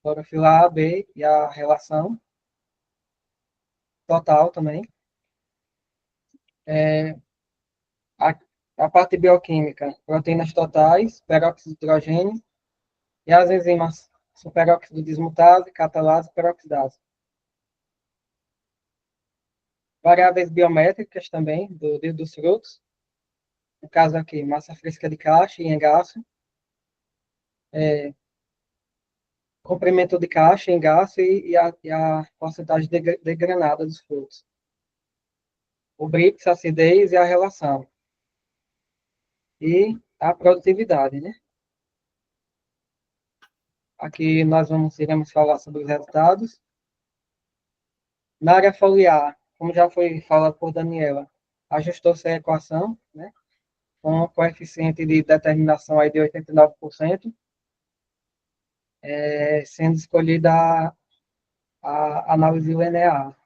clorofila A, B e a relação total também. A, a parte bioquímica, proteínas totais, peróxido de hidrogênio e as enzimas superóxido dismutase, catalase e peroxidase. Variáveis biométricas também dos frutos. No caso aqui, massa fresca de caixa e engaço. Comprimento de caixa, engaço e a porcentagem de granada dos frutos. O BRICS, a acidez e a relação. E a produtividade, né? Aqui nós iremos falar sobre os resultados. Na área foliar, como já foi falado por Daniela, ajustou-se a equação, né? Com um coeficiente de determinação aí de 89%, sendo escolhida a análise linear.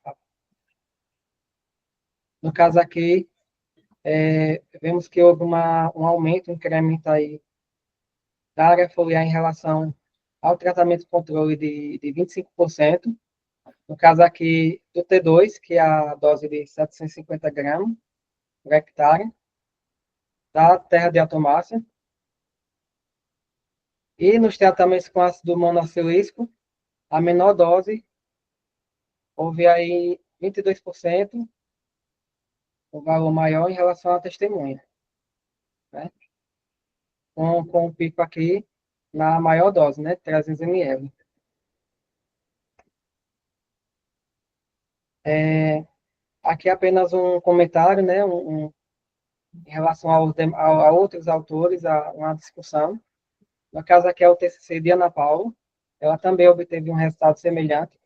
No caso aqui, vemos que houve um aumento, um incremento aí da área foliar em relação ao tratamento controle de 25%. No caso aqui do T2, que é a dose de 750 gramas por hectare, da terra de atomácia. E nos tratamentos com ácido monossilícico, a menor dose, houve aí 22%, o valor maior em relação à testemunha, né? Com o pico aqui na maior dose, né? 300 ml. Aqui apenas um comentário, né? Em relação a outros autores, uma discussão. No caso aqui é o TCC de Ana Paula. Ela também obteve um resultado semelhante,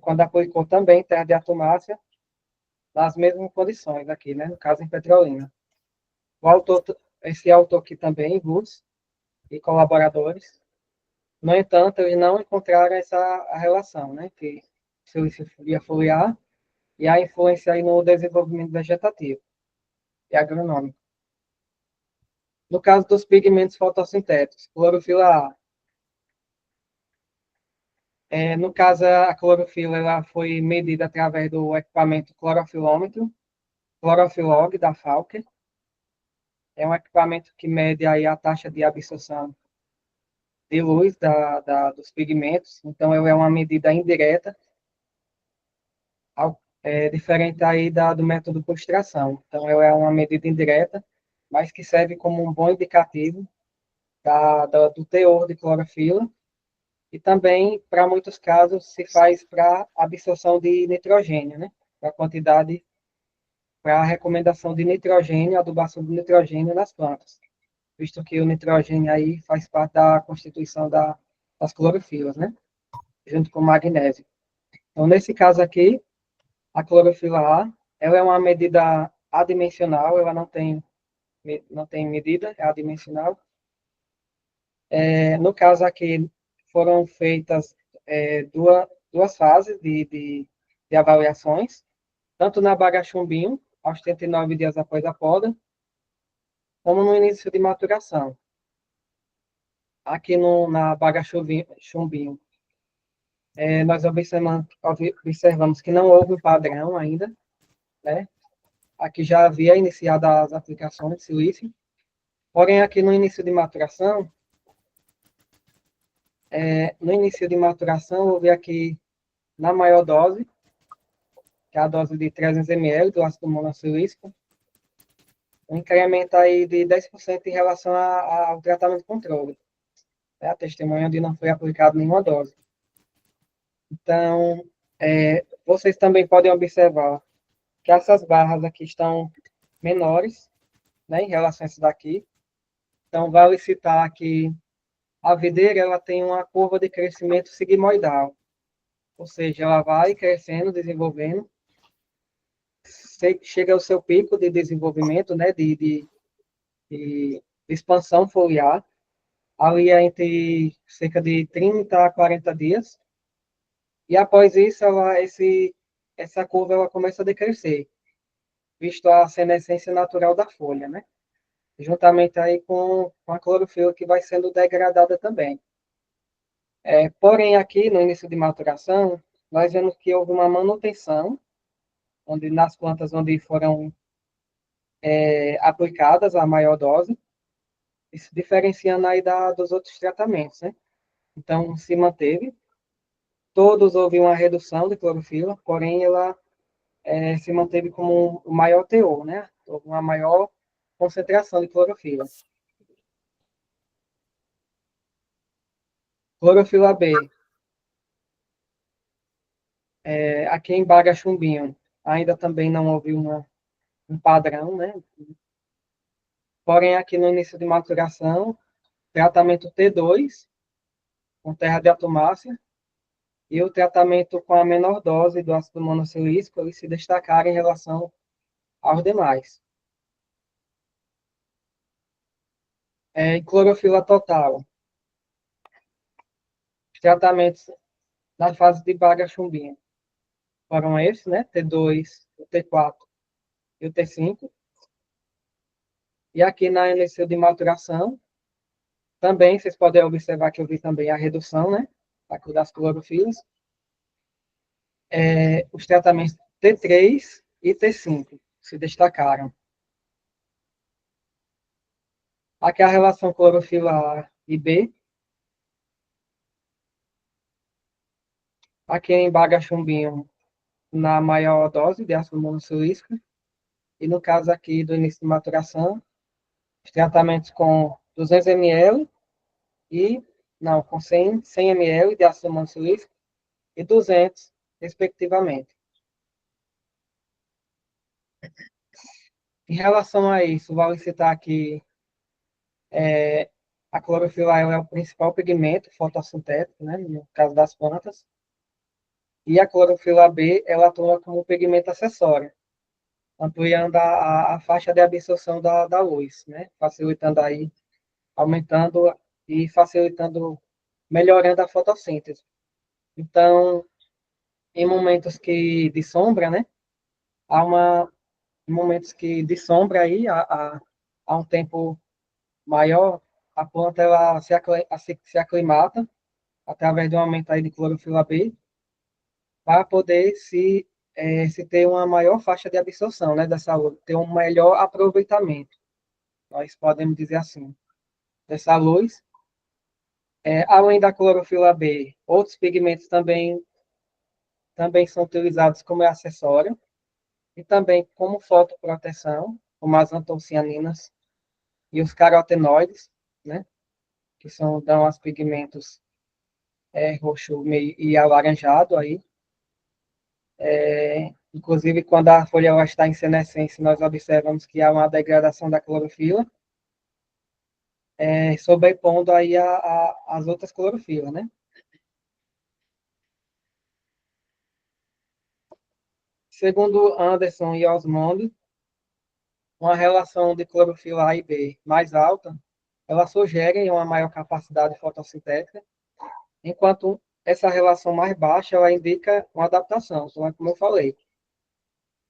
quando aplicou também terra de atomácia nas mesmas condições aqui, né? No caso em Petrolina. Esse autor aqui também, Woods, e colaboradores. No entanto, eles não encontraram a relação, né? Que silício foliar e a influência aí no desenvolvimento vegetativo e agronômico. No caso dos pigmentos fotossintéticos, clorofila A. No caso, a clorofila ela foi medida através do equipamento clorofilômetro, Clorofilog, da Falker. É um equipamento que mede aí a taxa de absorção de luz dos pigmentos. Então, ela é uma medida indireta, diferente aí do método por extração. Então, ela é uma medida indireta, mas que serve como um bom indicativo do teor de clorofila E também, para muitos casos, se faz para absorção de nitrogênio, né? Para quantidade, para a recomendação de nitrogênio, adubação de nitrogênio nas plantas, visto que o nitrogênio aí faz parte da constituição das clorofilas, né? Junto com o magnésio. Então, nesse caso aqui, a clorofila A, ela é uma medida adimensional, ela não tem medida, é adimensional. No caso aqui, foram feitas duas fases de avaliações, tanto na baga chumbinho, aos 39 dias após a poda, como no início de maturação. Aqui na baga chumbinho, nós observamos que não houve um padrão ainda, né? Aqui já havia iniciado as aplicações de silício, porém aqui no início de maturação, houve aqui na maior dose, que é a dose de 300 ml do ácido monossilícico, um incremento aí de 10% em relação ao tratamento controle. A testemunha de não foi aplicado nenhuma dose. Então, vocês também podem observar que essas barras aqui estão menores, né, em relação a essa daqui. Então, vale citar que a videira ela tem uma curva de crescimento sigmoidal, ou seja, ela vai crescendo, desenvolvendo, chega ao seu pico de desenvolvimento, né, de expansão foliar, ali entre cerca de 30 a 40 dias, e após isso, essa curva ela começa a decrescer, visto a senescência natural da folha, né? Juntamente aí com a clorofila que vai sendo degradada também. Porém, aqui no início de maturação, nós vemos que houve uma manutenção, nas plantas onde foram aplicadas a maior dose, se diferenciando aí dos outros tratamentos, né? Então, se manteve. Todos houve uma redução de clorofila, porém ela se manteve como o maior teor, né? Houve uma maior concentração de clorofila. Clorofila B. Aqui em baga chumbinho, ainda também não houve um padrão, né? Porém, aqui no início de maturação, tratamento T2, com terra de atomácia, e o tratamento com a menor dose do ácido monossilícico, eles se destacaram em relação aos demais. Clorofila total. Os tratamentos na fase de baga chumbinho foram esses, né? T2, o T4 e o T5. E aqui na início de maturação, também vocês podem observar que eu vi também a redução, né? Aqui das clorofilas. Os tratamentos T3 e T5 se destacaram. Aqui a relação clorofila A e B. Aqui em baga chumbinho, na maior dose de ácido monossilícico. E no caso aqui do início de maturação, os tratamentos com 200 ml com 100 ml de ácido monossilícico e 200, respectivamente. Em relação a isso, vale citar aqui a clorofila é o principal pigmento fotossintético, né, no caso das plantas, e a clorofila B ela atua como pigmento acessório, ampliando a faixa de absorção da luz, né, facilitando aí, aumentando e facilitando, melhorando a fotossíntese. Então, em momentos de sombra, né, em momentos que de sombra aí, há um tempo maior, a planta ela se aclimata através de um aumento aí de clorofila B para poder se ter uma maior faixa de absorção, né, dessa luz, ter um melhor aproveitamento, nós podemos dizer assim, dessa luz. Além da clorofila B, outros pigmentos também são utilizados como acessório e também como fotoproteção, como as antocianinas e os carotenoides, né, que dão aos pigmentos roxo meio, e alaranjado aí. Inclusive, quando a folha ela está em senescência, nós observamos que há uma degradação da clorofila, sobrepondo aí as outras clorofilas, né? Segundo Anderson e Osmond, uma relação de clorofila A e B mais alta, ela sugere uma maior capacidade fotossintética, enquanto essa relação mais baixa, ela indica uma adaptação, como eu falei.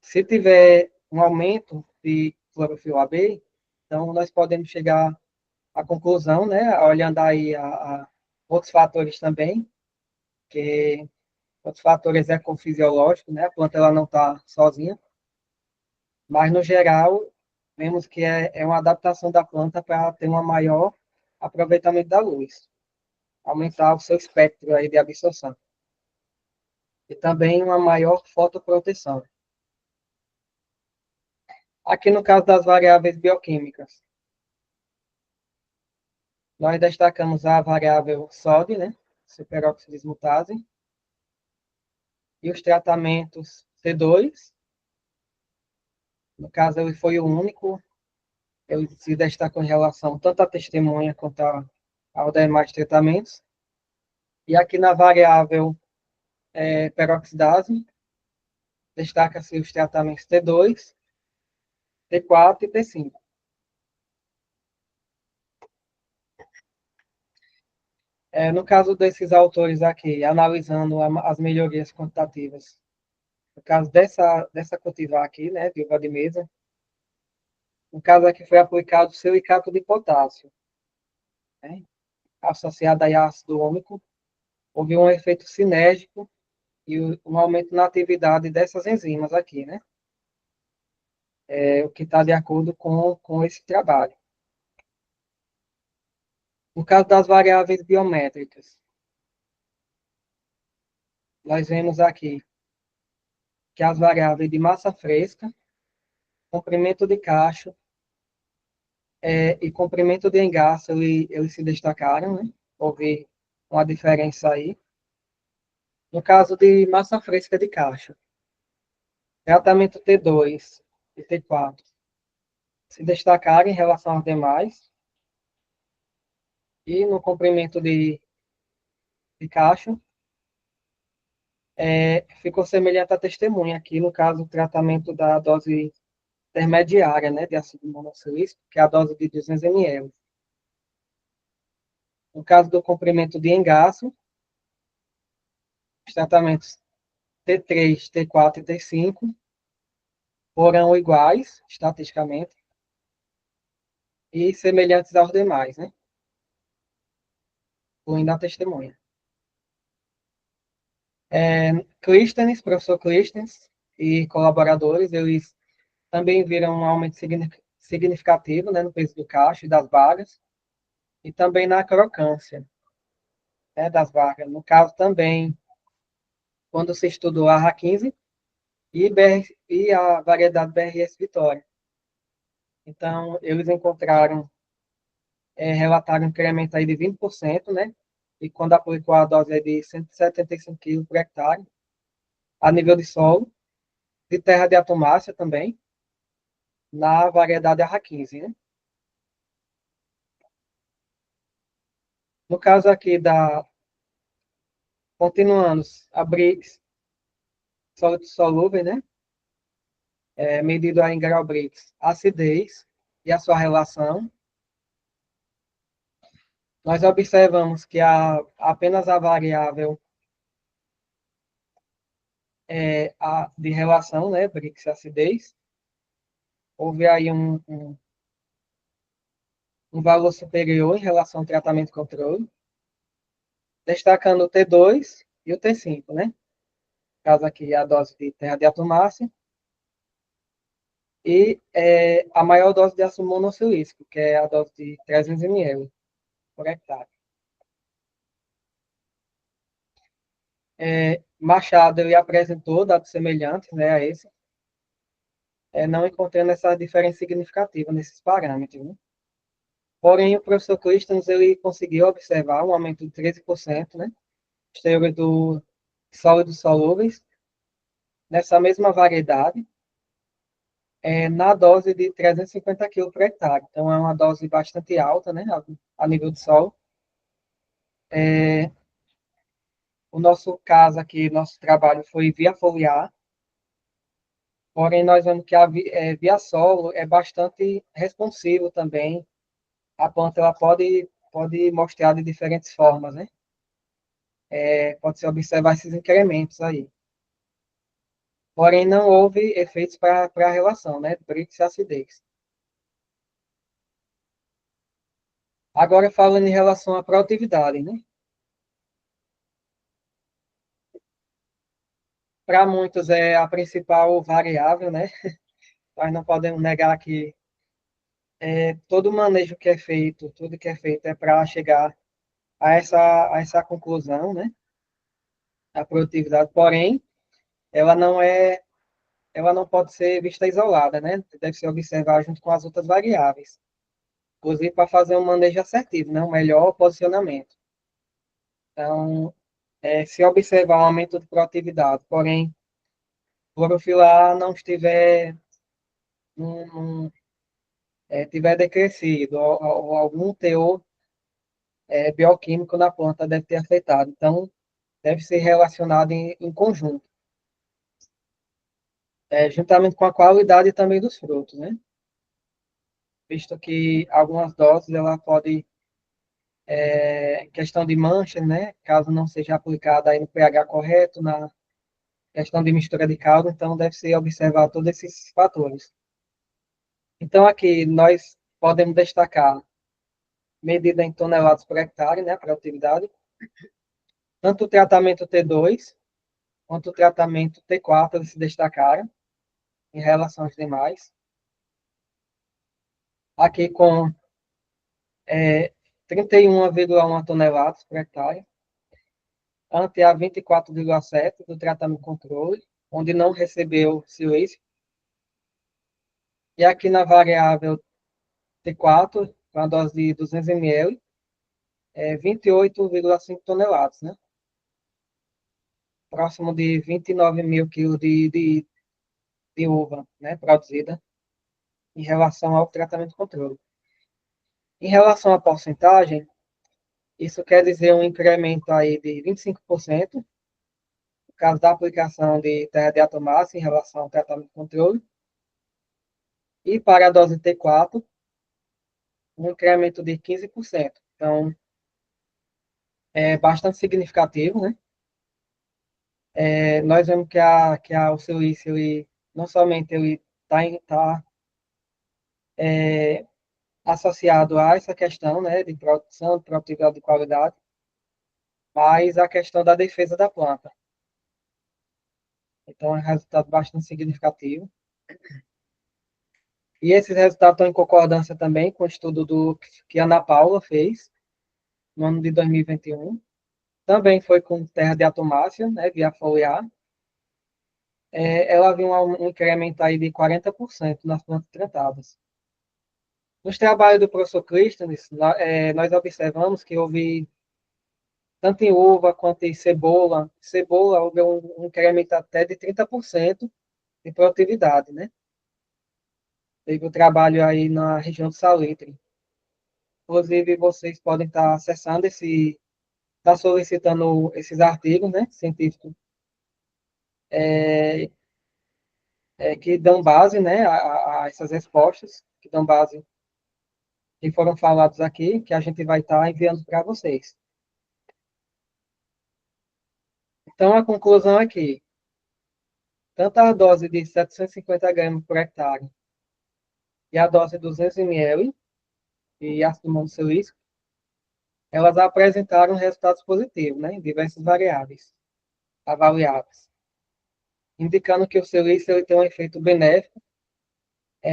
Se tiver um aumento de clorofila AB, então nós podemos chegar à conclusão, né, olhando aí a outros fatores também, que outros fatores ecofisiológicos, né, a planta ela não está sozinha, mas no geral, vemos que é uma adaptação da planta para ter um maior aproveitamento da luz, aumentar o seu espectro aí de absorção. E também uma maior fotoproteção. Aqui no caso das variáveis bioquímicas, nós destacamos a variável SOD, né, superóxido dismutase, e os tratamentos T2. No caso, ele foi o único, ele se destacou em relação tanto à testemunha quanto aos demais tratamentos. E aqui na variável peroxidase, destaca-se os tratamentos T2, T4 e T5. No caso desses autores aqui, analisando as melhorias quantitativas, no caso dessa cultivar aqui, né, de uva de mesa, no caso aqui foi aplicado silicato de potássio, né, associado a ácido úmico, houve um efeito sinérgico e um aumento na atividade dessas enzimas aqui, né, o que está de acordo com esse trabalho. No caso das variáveis biométricas, nós vemos aqui que as variáveis de massa fresca, comprimento de cacho e comprimento de engaço, eles se destacaram, né? Houve uma diferença aí. No caso de massa fresca de cacho, tratamento T2 e T4 se destacaram em relação aos demais. E no comprimento de cacho, ficou semelhante à testemunha aqui, no caso, o tratamento da dose intermediária, né, de ácido monossilícico, que é a dose de 200 ml. No caso do comprimento de engaço, os tratamentos T3, T4 e T5 foram iguais, estatisticamente, e semelhantes aos demais, né, incluindo a testemunha. Clístenes, professor Clístenes e colaboradores, eles também viram um aumento significativo, né, no peso do cacho e das vagas, e também na crocância, né, das vagas. No caso também, quando se estudou a RA15 e a variedade BRS Vitória. Então, eles relataram um incremento aí de 20%, né, e quando aplicou a dose de 175 kg por hectare, a nível de solo, de terra de atomácea também, na variedade RA15, né. No caso aqui continuando, a BRICS, sólidos solúveis, né, medido em grau BRICS, acidez e a sua relação, nós observamos que apenas a variável de relação, né, BRICS e acidez, houve aí um valor superior em relação ao tratamento controle, destacando o T2 e o T5, né? No caso aqui, a dose de terra de atomácea, e a maior dose de ácido monossilícico, que é a dose de 300 ml por hectare. Machado, ele apresentou dados semelhantes, né, a esse, não encontrando essa diferença significativa nesses parâmetros, né? Porém, o professor Christians, ele conseguiu observar um aumento de 13%, né, esteroides sólidos solúveis, nessa mesma variedade, na dose de 350 kg por hectare. Então, é uma dose bastante alta, né, a nível de solo. O nosso caso aqui, nosso trabalho foi via foliar, porém nós vemos que a via solo é bastante responsivo também. A planta ela pode mostrar de diferentes formas, né? Pode-se observar esses incrementos aí. Porém, não houve efeitos para a relação, né? Brix e acidez. Agora, falando em relação à produtividade, né? Para muitos é a principal variável, né? Nós não podemos negar que todo manejo que é feito, tudo que é feito é para chegar a essa conclusão, né? A produtividade, porém, ela ela não pode ser vista isolada, né? Deve ser observada junto com as outras variáveis, inclusive para fazer um manejo assertivo, né? Um melhor posicionamento. Então, se observar um aumento de produtividade, porém, o clorofilar não estiver tiver decrescido, ou algum teor bioquímico na planta deve ter afetado. Então, deve ser relacionado em conjunto, juntamente com a qualidade também dos frutos, né? Visto que algumas doses ela pode, questão de mancha, né? Caso não seja aplicada aí no pH correto, na questão de mistura de caldo, então deve ser observado todos esses fatores. Então aqui nós podemos destacar medida em toneladas por hectare, né? Para a atividade, tanto o tratamento T2 quanto o tratamento T4 eles se destacaram em relação aos demais. Aqui com 31,1 toneladas por hectare, ante a 24,7 do tratamento controle, onde não recebeu silício. E aqui na variável T4, com a dose de 200 ml, 28,5 toneladas, né? Próximo de 29 mil quilos de uva, né, produzida em relação ao tratamento controle. Em relação à porcentagem, isso quer dizer um incremento aí de 25%, no caso da aplicação de terra de atomase em relação ao tratamento controle. E para a dose T4, um incremento de 15%. Então, é bastante significativo, né? Nós vemos que o silício, não somente ele está associado a essa questão, né, de produção, de produtividade de qualidade, mas a questão da defesa da planta. Então, é um resultado bastante significativo. E esses resultados estão em concordância também com o estudo que a Ana Paula fez no ano de 2021. Também foi com terra de atomácea, né, via foliar. Ela viu um incremento aí de 40% nas plantas tratadas. Nos trabalhos do professor Clístenes, nós observamos que houve, tanto em uva quanto em cebola, houve um incremento até de 30% de produtividade, né? Teve o trabalho aí na região do Salitre. Inclusive, vocês podem estar acessando está solicitando esses artigos, né, científicos, que dão base, né, a essas respostas, que dão base, que foram falados aqui, que a gente vai estar enviando para vocês. Então, a conclusão é que, tanto a dose de 750 gramas por hectare e a dose de 200 ml de ácido monossilícico, elas apresentaram resultados positivos, né, em diversas variáveis avaliadas, indicando que o silício ele tem um efeito benéfico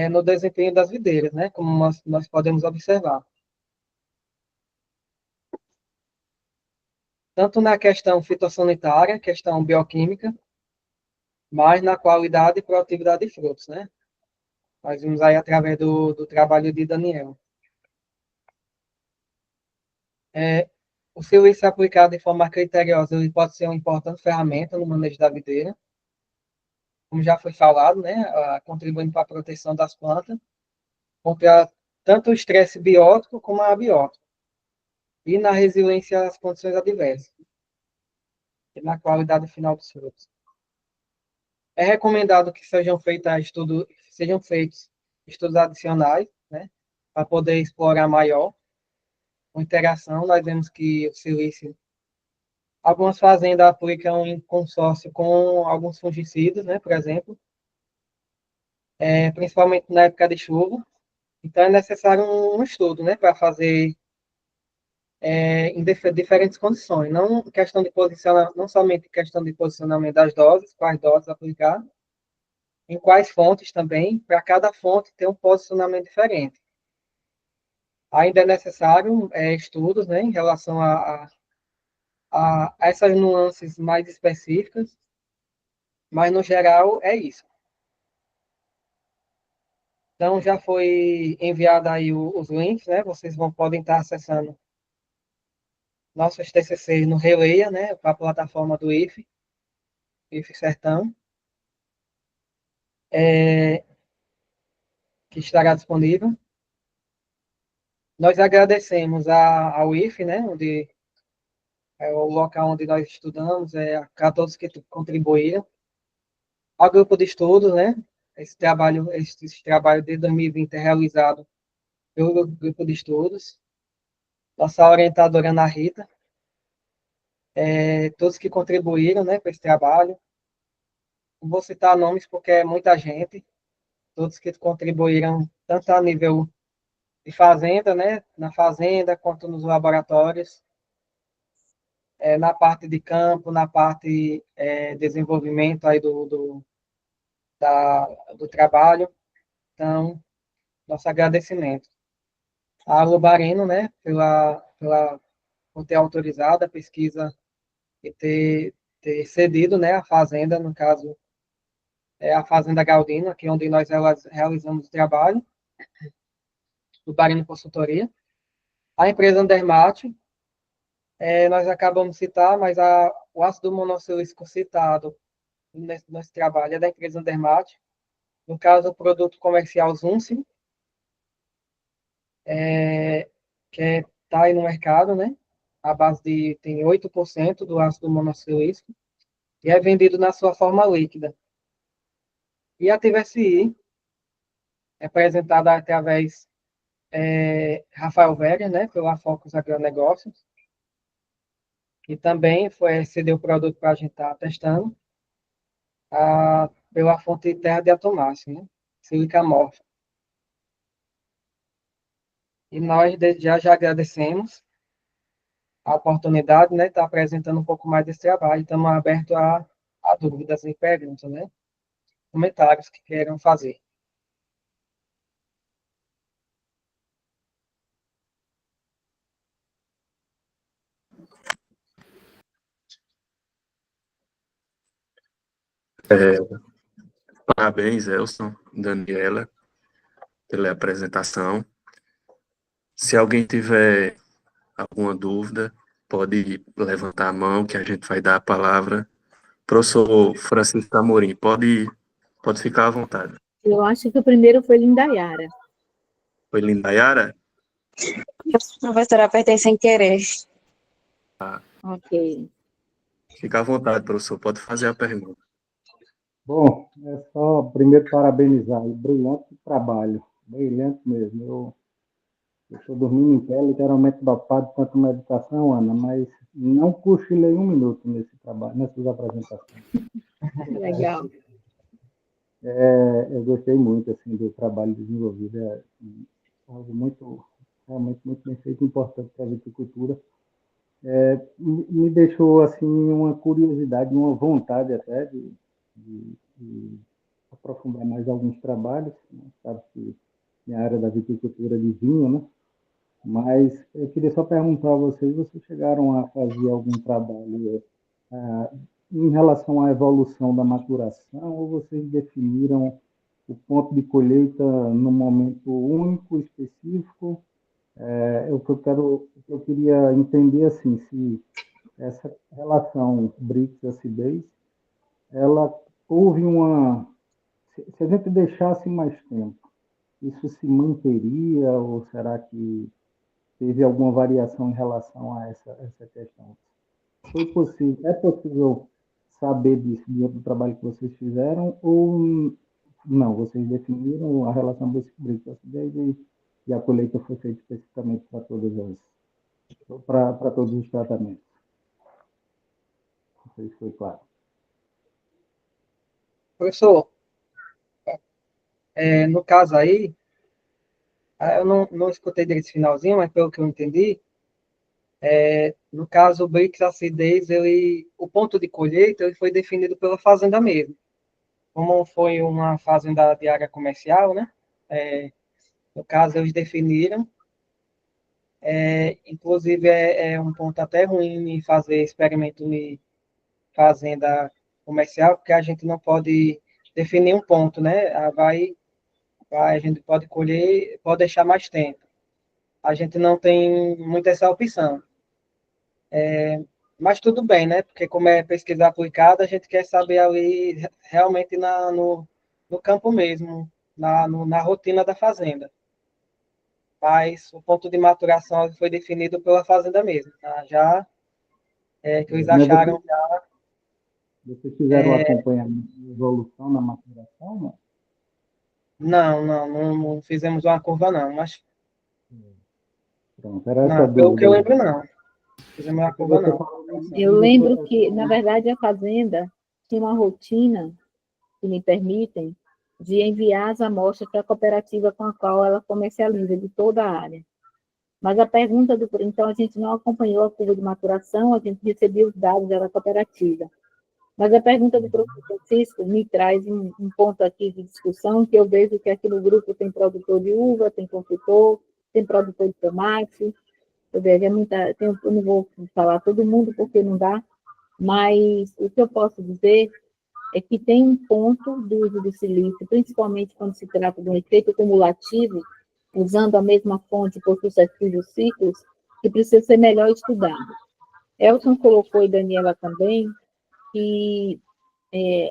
no desempenho das videiras, né, como nós podemos observar. Tanto na questão fitossanitária, questão bioquímica, mas na qualidade e produtividade de frutos, né? Nós vimos aí através do trabalho de Daniel. O silício aplicado de forma criteriosa, ele pode ser uma importante ferramenta no manejo da videira, como já foi falado, né, contribuindo para a proteção das plantas, contra tanto o estresse biótico como a abiótico, e na resiliência às condições adversas, e na qualidade final dos frutos. É recomendado que sejam feitos estudos adicionais, né, para poder explorar maior a interação. Nós vemos que o silício, algumas fazendas aplicam em consórcio com alguns fungicidas, né, por exemplo, principalmente na época de chuva. Então, é necessário um estudo, né, para fazer em diferentes condições, não questão de posicionamento, não somente questão de posicionamento das doses, quais doses aplicar, em quais fontes também, para cada fonte ter um posicionamento diferente. Ainda é necessário estudos, né, em relação a essas nuances mais específicas, mas no geral é isso. Então já foi enviado aí os links, né? Vocês podem estar acessando nossos TCCs no Releia, né? Para a plataforma do IF Sertão, que estará disponível. Nós agradecemos ao IF, né? Onde é o local onde nós estudamos, a todos que contribuíram, ao grupo de estudos, né? Esse trabalho desde 2020 é realizado pelo grupo de estudos, nossa orientadora Ana Rita, todos que contribuíram, né, para esse trabalho. Não vou citar nomes porque é muita gente, todos que contribuíram tanto a nível de fazenda, né, na fazenda, quanto nos laboratórios, na parte de campo, na parte de desenvolvimento aí do trabalho. Então, nosso agradecimento. A Lubarino, né, por ter autorizado a pesquisa e ter cedido, né, a fazenda, no caso, a Fazenda Galdino, aqui onde nós realizamos o trabalho, Lubarino Consultoria. A empresa Andermatt, nós acabamos de citar, mas o ácido monossilícico citado nesse trabalho é da empresa Andermatt, no caso, o produto comercial Zunce, que está aí no mercado, né? A base tem 8% do ácido monossilícico e é vendido na sua forma líquida. E a TVSI é apresentada através Rafael Vega, né? Pela Focus Agronegócios, que também cedeu o produto para a gente estar testando, pela fonte Terra de Atomácio, né? Sílica amorfa. E nós já agradecemos a oportunidade, né, de estar apresentando um pouco mais desse trabalho. Estamos abertos a dúvidas e perguntas, né? Comentários que queiram fazer. Parabéns, Elson, Daniela, pela apresentação. Se alguém tiver alguma dúvida, pode levantar a mão que a gente vai dar a palavra. Professor Francisco Amorim, pode ficar à vontade. Eu acho que o primeiro foi Lindaiara. Foi Lindaiara? Professora, apertei sem querer. Ok. Fica à vontade, professor, pode fazer a pergunta. Bom, é só primeiro parabenizar o brilhante trabalho, brilhante mesmo. Eu estou dormindo em pé, literalmente dopado tanto meditação, Ana, mas não cochilei um minuto nesse trabalho, nessas apresentações. Legal. Eu gostei muito assim do trabalho desenvolvido, algo realmente muito bem feito, importante para a viticultura. Me deixou assim uma curiosidade, uma vontade até de aprofundar mais alguns trabalhos, né? Sabe que minha área da viticultura de vinho, né? Mas eu queria só perguntar a vocês chegaram a fazer algum trabalho em relação à evolução da maturação, ou vocês definiram o ponto de colheita num momento único, específico, O que eu queria entender, assim, se essa relação BRICS-acidez, ela houve se a gente deixasse mais tempo, isso se manteria ou será que teve alguma variação em relação a essa questão? É possível saber disso dentro do trabalho que vocês fizeram ou não? Vocês definiram a relação BRICS-acidez e a colheita foi feita especificamente para todos os tratamentos? Não sei se foi claro. Professor, no caso aí, eu não escutei desse finalzinho, mas pelo que eu entendi, no caso, o BRICS acidez, o ponto de colheita ele foi definido pela fazenda mesmo. Como foi uma fazenda de área comercial, né? No caso, eles definiram. Inclusive, é um ponto até ruim em fazer experimento em fazenda comercial, porque a gente não pode definir um ponto, né? A gente pode colher, pode deixar mais tempo. A gente não tem muito essa opção. Mas tudo bem, né? Porque como é pesquisa aplicada, a gente quer saber ali realmente no campo mesmo, na rotina da fazenda. Mas o ponto de maturação foi definido pela fazenda mesmo, tá? Já que eles acharam. Vocês fizeram acompanhamento de evolução na maturação, né? Não fizemos uma curva, não. Mas, Pronto, era essa não, pelo que eu dúvida. lembro, não. Fizemos uma curva, não. Eu lembro que, na verdade, a fazenda tinha uma rotina, que me permitem, de enviar as amostras para a cooperativa com a qual ela comercializa, de toda a área. Mas a pergunta então, a gente não acompanhou a curva de maturação, a gente recebia os dados da cooperativa. Mas a pergunta do professor Francisco me traz um ponto aqui de discussão, que eu vejo que aqui no grupo tem produtor de uva, tem consultor, tem produtor de tomate, eu não vou falar todo mundo porque não dá, mas o que eu posso dizer é que tem um ponto do uso do silício, principalmente quando se trata de um efeito cumulativo, usando a mesma fonte por sucessivos ciclos, que precisa ser melhor estudado. Elson colocou, e Daniela também, que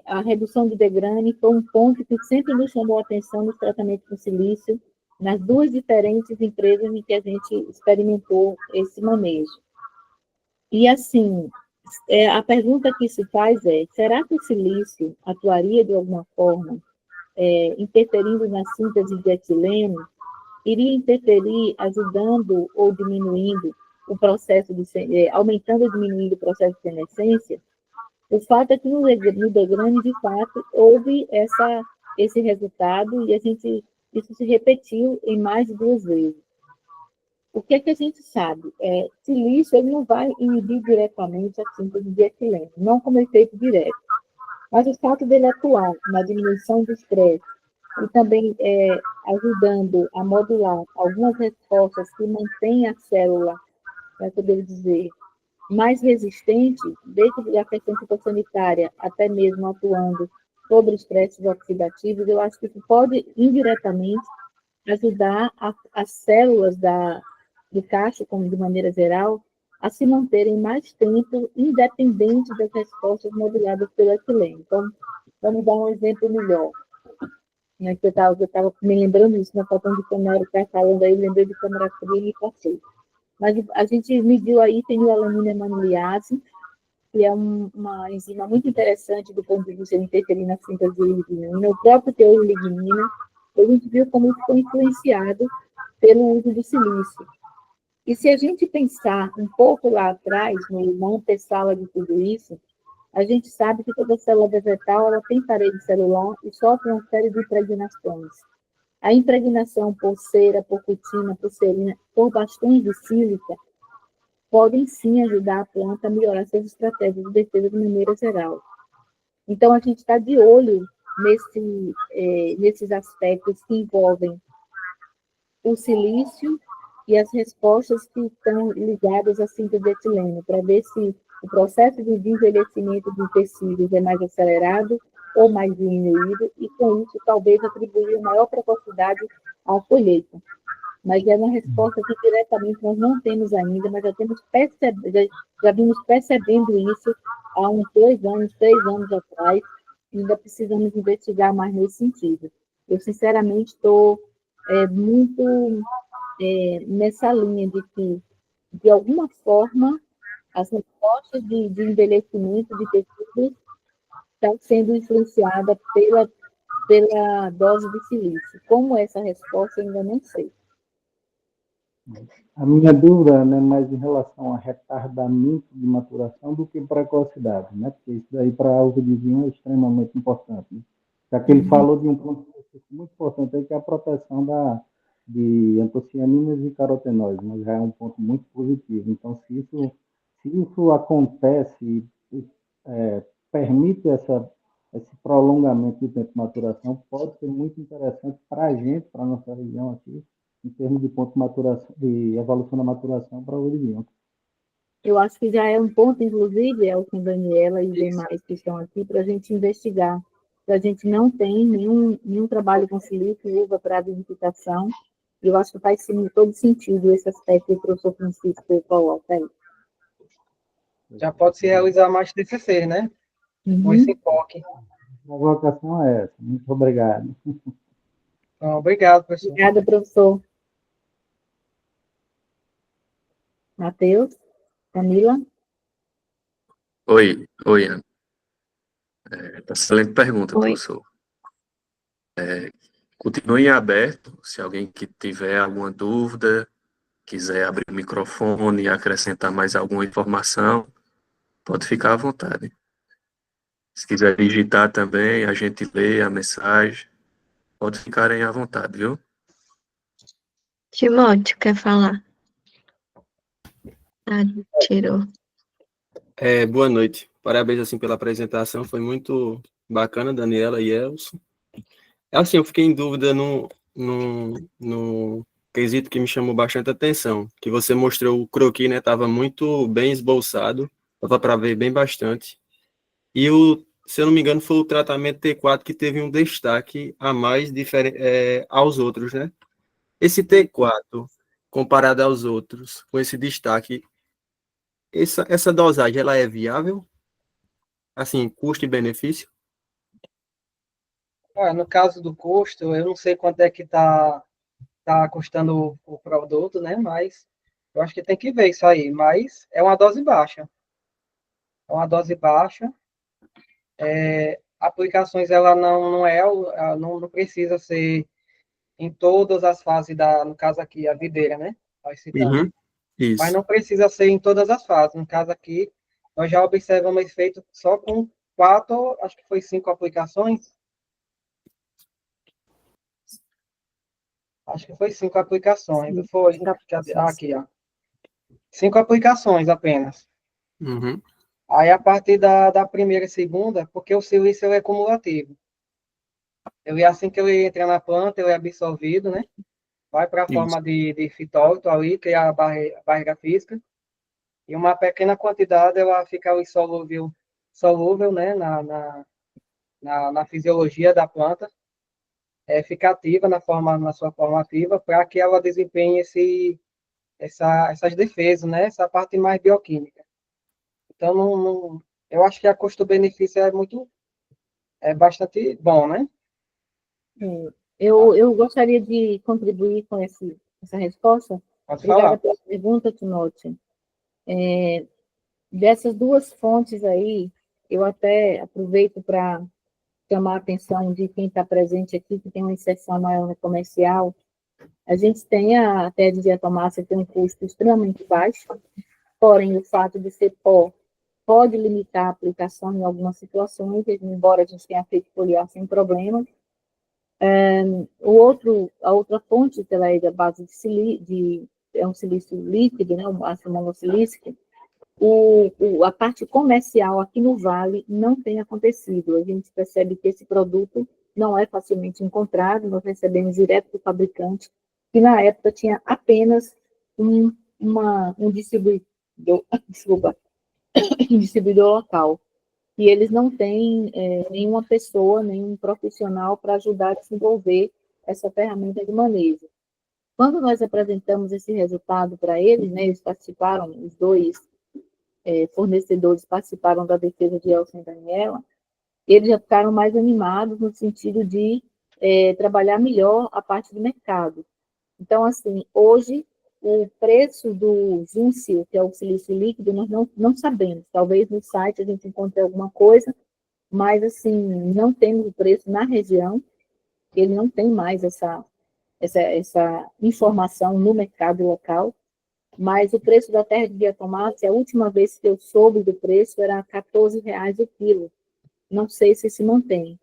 a redução de Degrane foi um ponto que sempre nos chamou a atenção nos tratamentos com silício, nas duas diferentes empresas em que a gente experimentou esse manejo. E, assim, a pergunta que se faz será que o silício atuaria de alguma forma, interferindo na síntese de etileno, iria interferir ajudando ou diminuindo o processo aumentando ou diminuindo o processo de senescência? O fato é que no Degrane, de fato, houve esse resultado e isso se repetiu em mais de 2 vezes. O que é que a gente sabe? Silício ele não vai inibir diretamente a síntese de etileno, não como efeito direto. Mas o fato dele atuar na diminuição do estresse e também ajudando a modular algumas respostas que mantêm a célula, para poder dizer, mais resistente, desde a questão fitossanitária até mesmo atuando sobre estresses oxidativos, eu acho que isso pode indiretamente ajudar as células do cacho, como de maneira geral, a se manterem mais tempo independente das respostas moduladas pelo etileno. Então, vamos dar um exemplo melhor. Né, que eu estava me lembrando disso, na faltando de câmera, está falando aí, lembrei de câmera fria e me passei. Mas a gente mediu aí fenilalanina maniliase, que é uma enzima muito interessante do ponto de vista de interferir na síntese de lignina, o próprio teor de lignina, a gente viu como isso foi influenciado pelo uso do silício. E se a gente pensar um pouco lá atrás, no antessala de tudo isso, a gente sabe que toda célula vegetal ela tem parede celular e sofre uma série de impregnações. A impregnação por cera, por cutina, por serina, por bastões de sílica, podem sim ajudar a planta a melhorar suas estratégias de defesa de maneira geral. Então, a gente está de olho nesses aspectos que envolvem o silício e as respostas que estão ligadas à síntese de etileno, para ver se o processo de envelhecimento dos tecidos é mais acelerado ou mais diminuído, e com isso talvez atribuir maior precocidade à colheita. mas é uma resposta que diretamente nós não temos ainda, mas já vimos percebendo isso há uns 2 anos, 3 anos atrás, e ainda precisamos investigar mais nesse sentido. Eu, sinceramente, estou muito nessa linha de que, de alguma forma, as respostas de envelhecimento de tecidos estão sendo influenciadas pela dose de silício. Como essa resposta, eu ainda não sei. A minha dúvida é mais em relação a retardamento de maturação do que precocidade, né? Porque isso daí para a uso de vinho é extremamente importante, né? Já que ele falou de um ponto muito importante aí, que é a proteção de antocianinas e carotenóides, mas já é um ponto muito positivo. Então, se isso acontece, permite esse prolongamento do tempo de maturação, pode ser muito interessante para a gente, para a nossa região aqui, em termos de ponto de maturação, de evolução da maturação para o vinho. Eu acho que já é um ponto, inclusive, com Daniela e demais que estão aqui, para a gente investigar. A gente não tem nenhum trabalho com silício e uva para vinificação. Eu acho que faz todo sentido esse aspecto que o professor Francisco coloca aí. Já pode se realizar mais TCC, né? Com esse enfoque. A provocação é essa. Muito obrigado. Então, obrigado, professor. Obrigada, professor. Matheus? Camila? Oi, Ana. Excelente pergunta, Oi. professor. Continue em aberto, se alguém que tiver alguma dúvida, quiser abrir o microfone e acrescentar mais alguma informação, pode ficar à vontade. Se quiser digitar também, a gente lê a mensagem, pode ficarem à vontade, viu? Timóteo, quer falar? Ah, tirou. Boa noite. Parabéns assim pela apresentação, foi muito bacana, Daniela e Elson. Assim, eu fiquei em dúvida no quesito que me chamou bastante atenção, que você mostrou o croquis, né? Estava muito bem esboçado, dava para ver bem bastante. E se eu não me engano, foi o tratamento T4 que teve um destaque a mais aos outros, né? Esse T4, comparado aos outros, com esse destaque, essa dosagem, ela é viável? Assim, custo e benefício? No caso do custo, eu não sei quanto é que tá custando o produto, né? Mas eu acho que tem que ver isso aí. Mas é uma dose baixa. É uma dose baixa. Aplicações, ela não precisa ser em todas as fases no caso aqui, a videira, né? Vai citando. Uhum, Mas isso. não precisa ser em todas as fases. No caso aqui, nós já observamos efeito só com 4, acho que foi 5 aplicações. Acho que foi 5 aplicações. Foi aqui, ó. 5 aplicações apenas. Uhum, Aí, a partir da primeira e segunda, porque o silício é cumulativo. Assim que ele entra na planta, ele é absorvido, né? Vai para a isso. forma de fitólito ali, que é a barreira física. E uma pequena quantidade, ela fica ali solúvel, né? Na fisiologia da planta. Fica ativa na sua forma ativa, para que ela desempenhe essas defesas, né? Essa parte mais bioquímica. Então, eu acho que a custo-benefício é bastante bom, né? Eu gostaria de contribuir com essa resposta. Pode Obrigada falar. pela pergunta, Timóteo. Dessas duas fontes aí, eu até aproveito para chamar a atenção de quem está presente aqui, que tem uma inserção maior no comercial. A gente tem a terra de diatomácea, tem um custo extremamente baixo, porém, o fato de ser pó pode limitar a aplicação em algumas situações, embora a gente tenha feito foliar sem problema. A outra fonte, ela é da base é um silício líquido, né, um ácido monossilícico. A parte comercial aqui no Vale não tem acontecido. A gente percebe que esse produto não é facilmente encontrado, nós recebemos direto do fabricante, que na época tinha apenas um distribuidor, desculpa, um distribuidor local. E eles não têm nenhuma pessoa, nenhum profissional para ajudar a desenvolver essa ferramenta de manejo. Quando nós apresentamos esse resultado para eles, né, eles participaram, os dois fornecedores participaram da defesa de Elson e Daniela, eles já ficaram mais animados no sentido de trabalhar melhor a parte do mercado. Então, assim, hoje, o preço do Gincil, que é o silício líquido, nós não sabemos. Talvez no site a gente encontre alguma coisa, mas, assim, não temos o preço na região, ele não tem mais essa informação no mercado local, mas o preço da terra de diatomate, a última vez que eu soube do preço, era R$ 14 o quilo. Não sei se se mantém.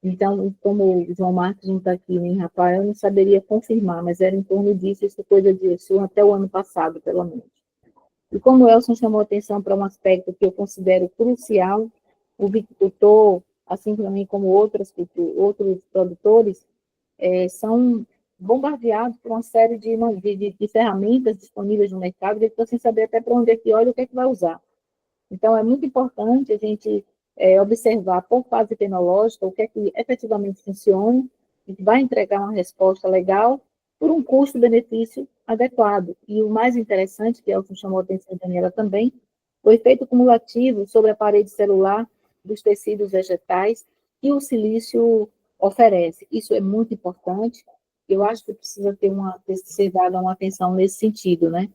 Então, como o João Marcos não está aqui, nem Rafael, eu não saberia confirmar, mas era em torno disso, isso coisa disso, até o ano passado, pelo menos. E como o Elson chamou atenção para um aspecto que eu considero crucial, o viticultor, assim também como outros produtores, são bombardeados por uma série de ferramentas disponíveis no mercado, e ele está sem saber até para onde é que olha e o que é que vai usar. Então, é muito importante a gente observar por fase tecnológica o que é que efetivamente funciona, e que vai entregar uma resposta legal por um custo-benefício adequado. E o mais interessante, que Elton chamou a atenção, Daniela também, o efeito cumulativo sobre a parede celular dos tecidos vegetais que o silício oferece. Isso é muito importante. Eu acho que precisa ser dada uma atenção nesse sentido, né?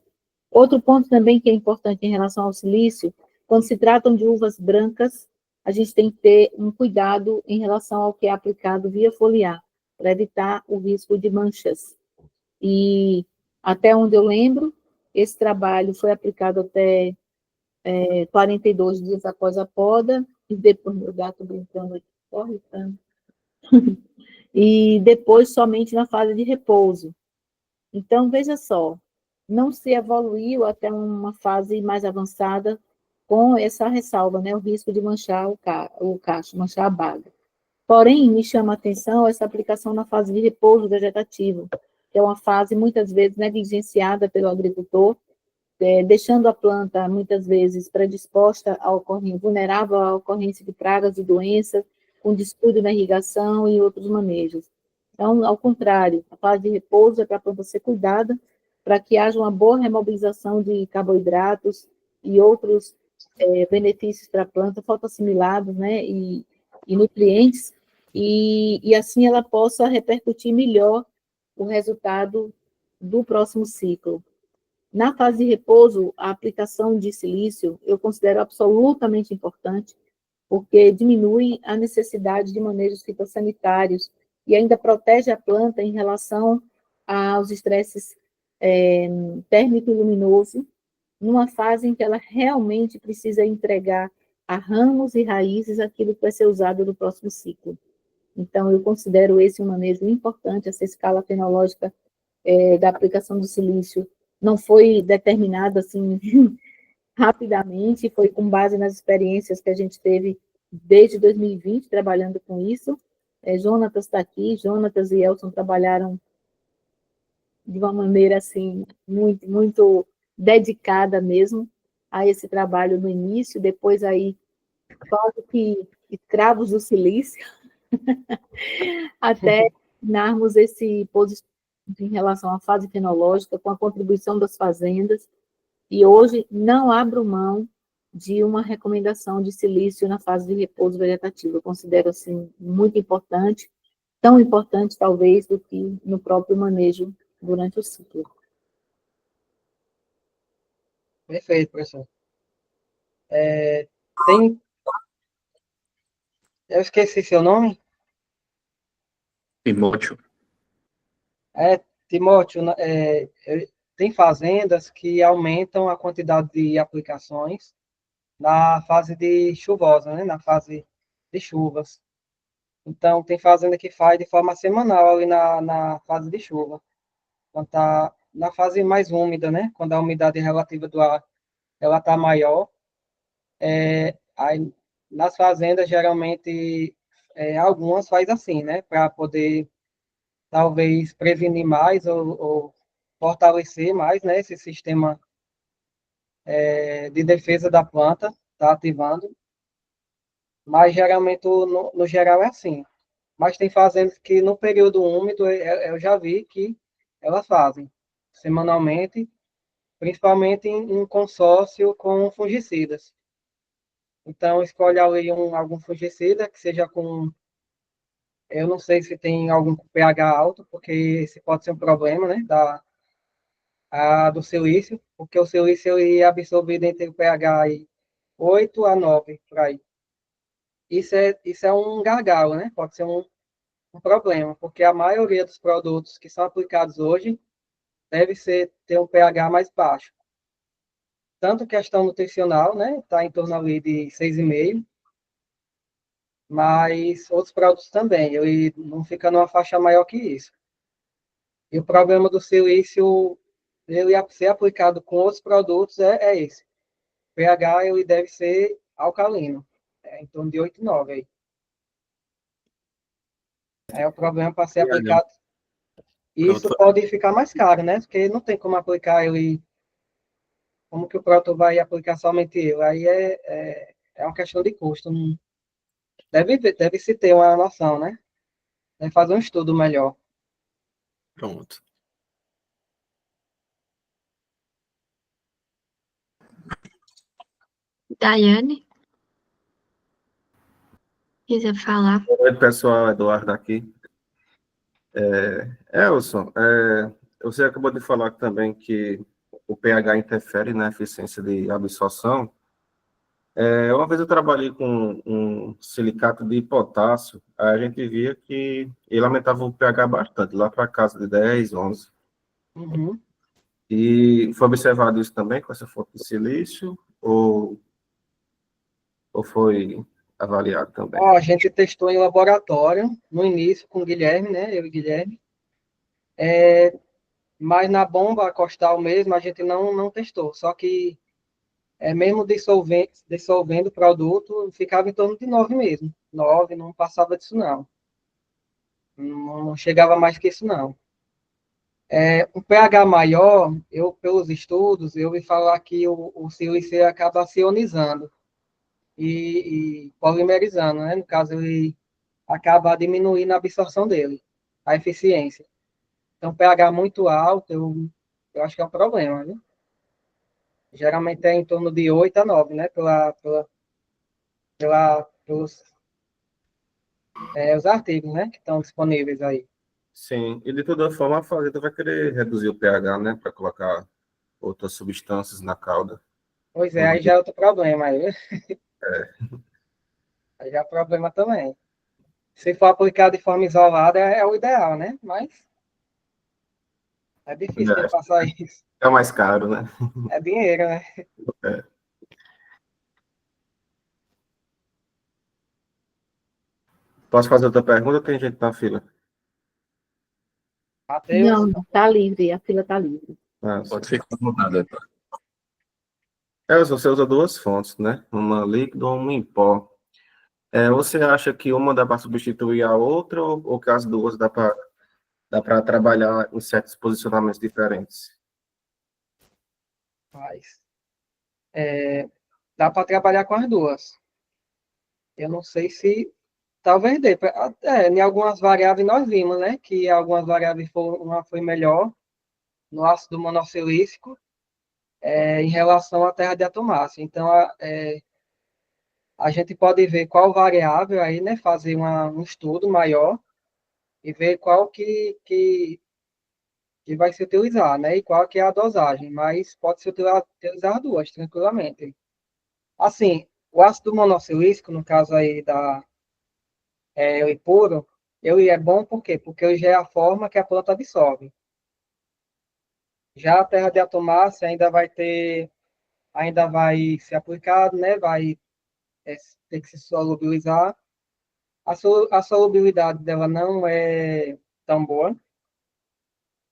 Outro ponto também que é importante em relação ao silício, quando se tratam de uvas brancas, a gente tem que ter um cuidado em relação ao que é aplicado via foliar, para evitar o risco de manchas. E, até onde eu lembro, esse trabalho foi aplicado até 42 dias após a poda, e depois, meu gato brincando aqui, corre tanto, e depois somente na fase de repouso. Então, veja só, não se evoluiu até uma fase mais avançada com essa ressalva, né, o risco de manchar o cacho, manchar a baga. Porém, me chama a atenção essa aplicação na fase de repouso vegetativo, que é uma fase muitas vezes negligenciada pelo agricultor, deixando a planta muitas vezes predisposta a ocorrência, vulnerável à ocorrência de pragas e doenças, com descuido na irrigação e outros manejos. Então, ao contrário, a fase de repouso é para a planta ser cuidada, para que haja uma boa remobilização de carboidratos e outros benefícios para a planta, fotoassimilados, né, e nutrientes, e assim ela possa repercutir melhor o resultado do próximo ciclo. Na fase de repouso, a aplicação de silício eu considero absolutamente importante, porque diminui a necessidade de manejos fitossanitários e ainda protege a planta em relação aos estresses térmico e luminoso, numa fase em que ela realmente precisa entregar a ramos e raízes aquilo que vai ser usado no próximo ciclo. Então, eu considero esse um manejo importante, essa escala fenológica da aplicação do silício não foi determinada assim rapidamente, foi com base nas experiências que a gente teve desde 2020 trabalhando com isso. Jonatas está aqui, Jonatas e Elson trabalharam de uma maneira assim muito, muito dedicada mesmo a esse trabalho no início, depois aí quase que escravos do silício, até terminarmos esse posicionamento em relação à fase fenológica, com a contribuição das fazendas, e hoje não abro mão de uma recomendação de silício na fase de repouso vegetativo. Eu considero, assim, muito importante, tão importante, talvez, do que no próprio manejo durante o ciclo. Perfeito, professor. Eu esqueci seu nome? Timóteo. Timóteo, tem fazendas que aumentam a quantidade de aplicações na fase de chuvosa, né? Na fase de chuvas. Então, tem fazenda que faz de forma semanal ali na fase de chuva. Quando está na fase mais úmida, né? Quando a umidade relativa do ar ela está maior. Aí, nas fazendas, geralmente, algumas faz assim, né? Para poder, talvez, prevenir mais ou fortalecer mais, né? Esse sistema de defesa da planta, está ativando. Mas, geralmente, no geral, é assim. Mas tem fazendas que, no período úmido, eu já vi que elas fazem semanalmente, principalmente em consórcio com fungicidas. Então, escolhe ali algum fungicida que seja com, eu não sei se tem algum com pH alto, porque esse pode ser um problema, né, do silício, porque o silício ele é absorvido entre o pH aí 8 a 9, por aí. Isso é um gargalo, né? Pode ser um problema, porque a maioria dos produtos que são aplicados hoje deve ter um pH mais baixo. Tanto questão nutricional, né? Está em torno ali de 6,5, mas outros produtos também, ele não fica numa faixa maior que isso. E o problema do silício, ele ser aplicado com outros produtos é esse. O pH ele deve ser alcalino, em torno de 8,9 aí. É o problema para ser aplicado. E isso Pronto. pode ficar mais caro, né? Porque não tem como aplicar ele. Como que o Proto vai aplicar somente ele? Aí é uma questão de custo. Deve se ter uma noção, né? Deve fazer um estudo melhor. Pronto. Daiane, quiser falar? Oi, pessoal, Eduardo aqui. Elson, você acabou de falar também que o pH interfere na eficiência de absorção. Uma vez eu trabalhei com um silicato de potássio, aí a gente via que ele aumentava o pH bastante, lá para casa de 10, 11. Uhum. E foi observado isso também com essa fonte de silício, ou foi avaliado também? Ó, a gente testou em laboratório, no início, com o Guilherme, né? Eu e o Guilherme. Mas na bomba costal mesmo, a gente não testou. Só que, mesmo dissolvendo o produto, ficava em torno de 9 mesmo. 9, não passava disso, não. Não chegava mais que isso, não. Um pH maior, pelos estudos, eu ouvi falar que o silício acaba se ionizando e polimerizando, né? No caso, ele acaba diminuindo a absorção dele, a eficiência. Então, pH muito alto, eu acho que é um problema, viu? Geralmente é em torno de 8 a 9, né? Pelos os artigos, né? Que estão disponíveis aí. Sim, e de toda forma a fazenda vai querer reduzir o pH, né, para colocar outras substâncias na cauda. Pois é, aí já é outro problema aí, viu? Aí já é problema também. Se for aplicado de forma isolada, é o ideal, né? Mas é difícil de passar isso. É mais caro, né? É dinheiro, né? É. Posso fazer outra pergunta ou tem gente na fila? Matheus, Não, está livre, a fila está livre. Pode ficar à vontade, Eduardo. Você usa duas fontes, né? Uma líquida ou uma em pó. Você acha que uma dá para substituir a outra ou que as duas dá para trabalhar em certos posicionamentos diferentes? faz. Dá para trabalhar com as duas. Eu não sei se talvez dê. Em algumas variáveis nós vimos, né? Que algumas variáveis uma foi melhor no ácido monossilícico em relação à terra de atomácea. Então, a gente pode ver qual variável aí, né? Fazer um estudo maior e ver qual que vai se utilizar, né? E qual que é a dosagem. Mas pode se utilizar duas, tranquilamente. Assim, o ácido monossilícico, no caso aí o puro, ele é bom por quê? Porque ele já é a forma que a planta absorve. Já a terra de atomácea ainda vai ser aplicado, né? Vai ter que se solubilizar. A solubilidade dela não é tão boa.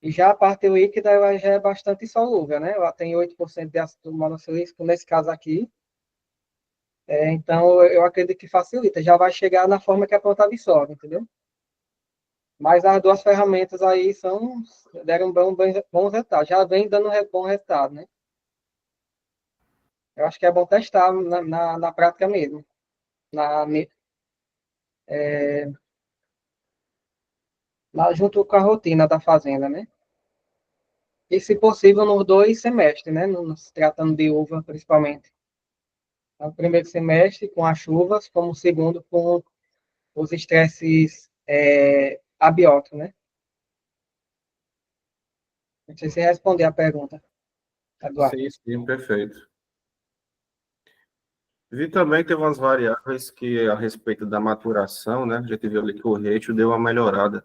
E já a parte líquida, ela já é bastante solúvel, né? Ela tem 8% de ácido monossilícico, nesse caso aqui. Então, eu acredito que facilita. Já vai chegar na forma que a planta absorve, entendeu? Mas as duas ferramentas aí deram bons resultados. Já vem dando bom resultado, né? Eu acho que é bom testar na prática mesmo. Junto com a rotina da fazenda, né? E, se possível, nos 2 semestres, né? Se tratando de uva, principalmente. Então, o primeiro semestre com as chuvas, como o segundo com os estresses abióticos, né? Não sei se responder a pergunta, Eduardo. Sim, perfeito. Vi também que teve umas variáveis que, a respeito da maturação, né? A gente viu ali que o ratio deu uma melhorada,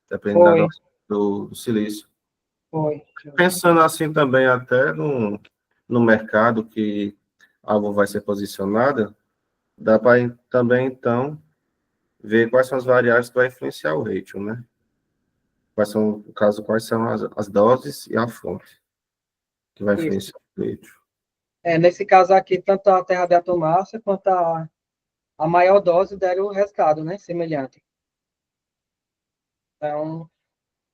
dependendo Foi, do silício. foi. Pensando assim também até no mercado que a uva vai ser posicionada, dá para também, então, ver quais são as variáveis que vai influenciar o ratio, né? Quais são, no caso, quais são as doses e a fonte que vai Isso. influenciar o ratio. Nesse caso aqui, tanto a terra de atomácia quanto a maior dose deram o resultado, né? Semelhante. Então,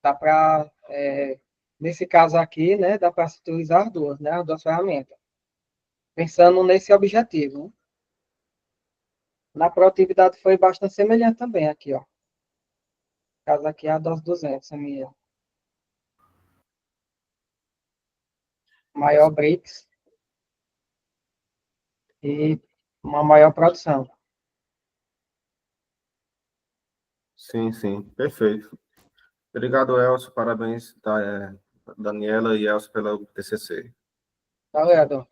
dá para, nesse caso aqui, né? Dá para se utilizar as duas ferramentas. Pensando nesse objetivo, né? Na produtividade foi bastante semelhante também aqui, ó. No caso aqui é a dose 200 ml. Maior Brix e uma maior produção. Sim, perfeito. Obrigado, Elcio. Parabéns, Daniela e Elcio, pelo TCC. Valeu.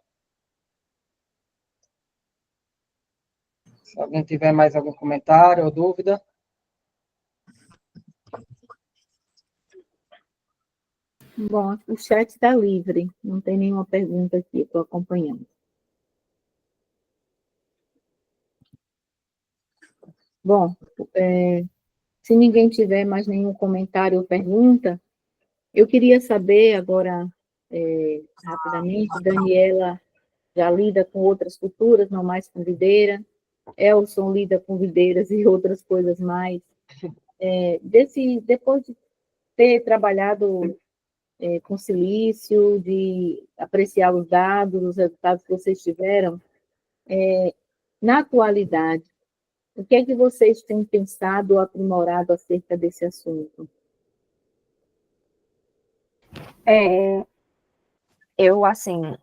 Se alguém tiver mais algum comentário ou dúvida. Bom, o chat está livre, não tem nenhuma pergunta aqui, estou acompanhando. Bom, se ninguém tiver mais nenhum comentário ou pergunta, eu queria saber agora, rapidamente, Daniela já lida com outras culturas, não mais com videira, Elson lida com videiras e outras coisas mais. Depois de ter trabalhado com silício, de apreciar os dados, os resultados que vocês tiveram, na atualidade, o que é que vocês têm pensado ou aprimorado acerca desse assunto? Eu, assim,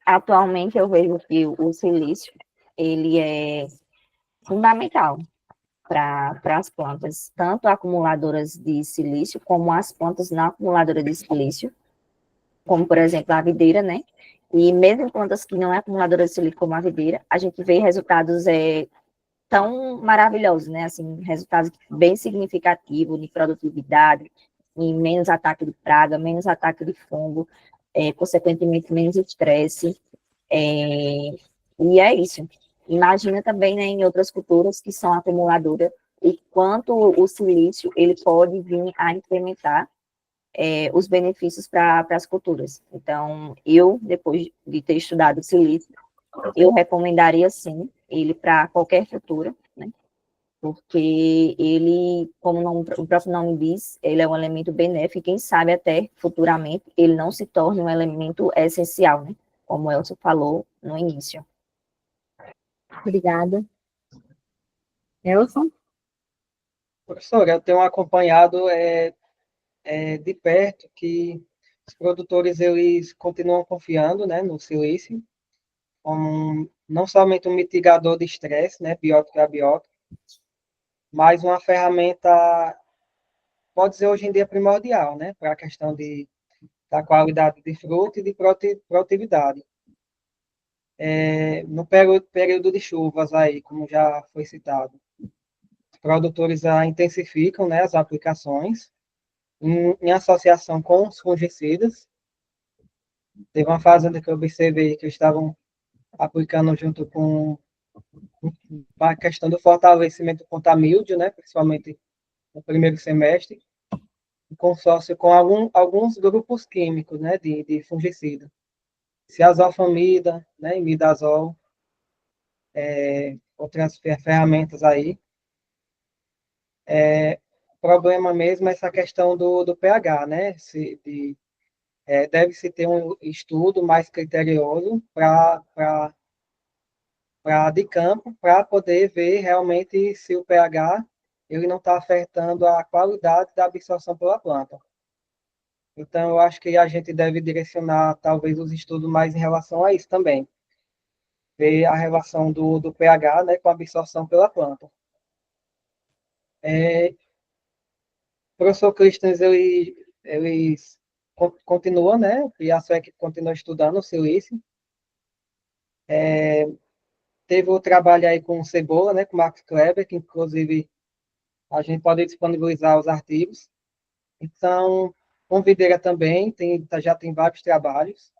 atualmente eu vejo que o silício, ele é fundamental para as plantas, tanto acumuladoras de silício, como as plantas não acumuladoras de silício, como, por exemplo, a videira, né? E mesmo em plantas que não é acumuladoras de silício, como a videira, a gente vê resultados tão maravilhosos, né? Assim, resultados bem significativos de produtividade, em menos ataque de praga, menos ataque de fungo, consequentemente, menos estresse. E é isso. Imagina também, né, em outras culturas que são acumuladoras, o quanto o silício ele pode vir a incrementar os benefícios para as culturas. Então, eu, depois de ter estudado o silício, eu recomendaria, sim, ele para qualquer cultura, né? Porque ele, como o próprio nome diz, ele é um elemento benéfico, e quem sabe até futuramente ele não se torne um elemento essencial, né? Como o Elcio falou no início. Obrigada. Elson? Professora, eu tenho acompanhado de perto que os produtores eles continuam confiando, né, no silício como não somente um mitigador de estresse, né, biótico e abiótico, mas uma ferramenta, pode dizer hoje em dia, primordial, né, para a questão da qualidade de fruto e de produtividade. No período de chuvas aí, como já foi citado, os produtores intensificam, né, as aplicações em associação com os fungicidas. Teve uma fazenda que eu observei que eles estavam aplicando junto com a questão do fortalecimento contra a míldio, né, principalmente no primeiro semestre, em consórcio com alguns grupos químicos, né, de fungicida. Ciazofamida, né, imidazol, outras ferramentas aí. O problema mesmo é essa questão do pH, né, deve-se ter um estudo mais criterioso de campo, para poder ver realmente se o pH ele não está afetando a qualidade da absorção pela planta. Então, eu acho que a gente deve direcionar, talvez, os estudos mais em relação a isso também. Ver a relação do pH, né, com a absorção pela planta. O professor Christians, eles continuam, né, e a SUEC continua estudando o silício. Teve o trabalho aí com Cebola, né, com Max Kleber, que, inclusive, a gente pode disponibilizar os artigos. Então, com videira também, já tem vários trabalhos,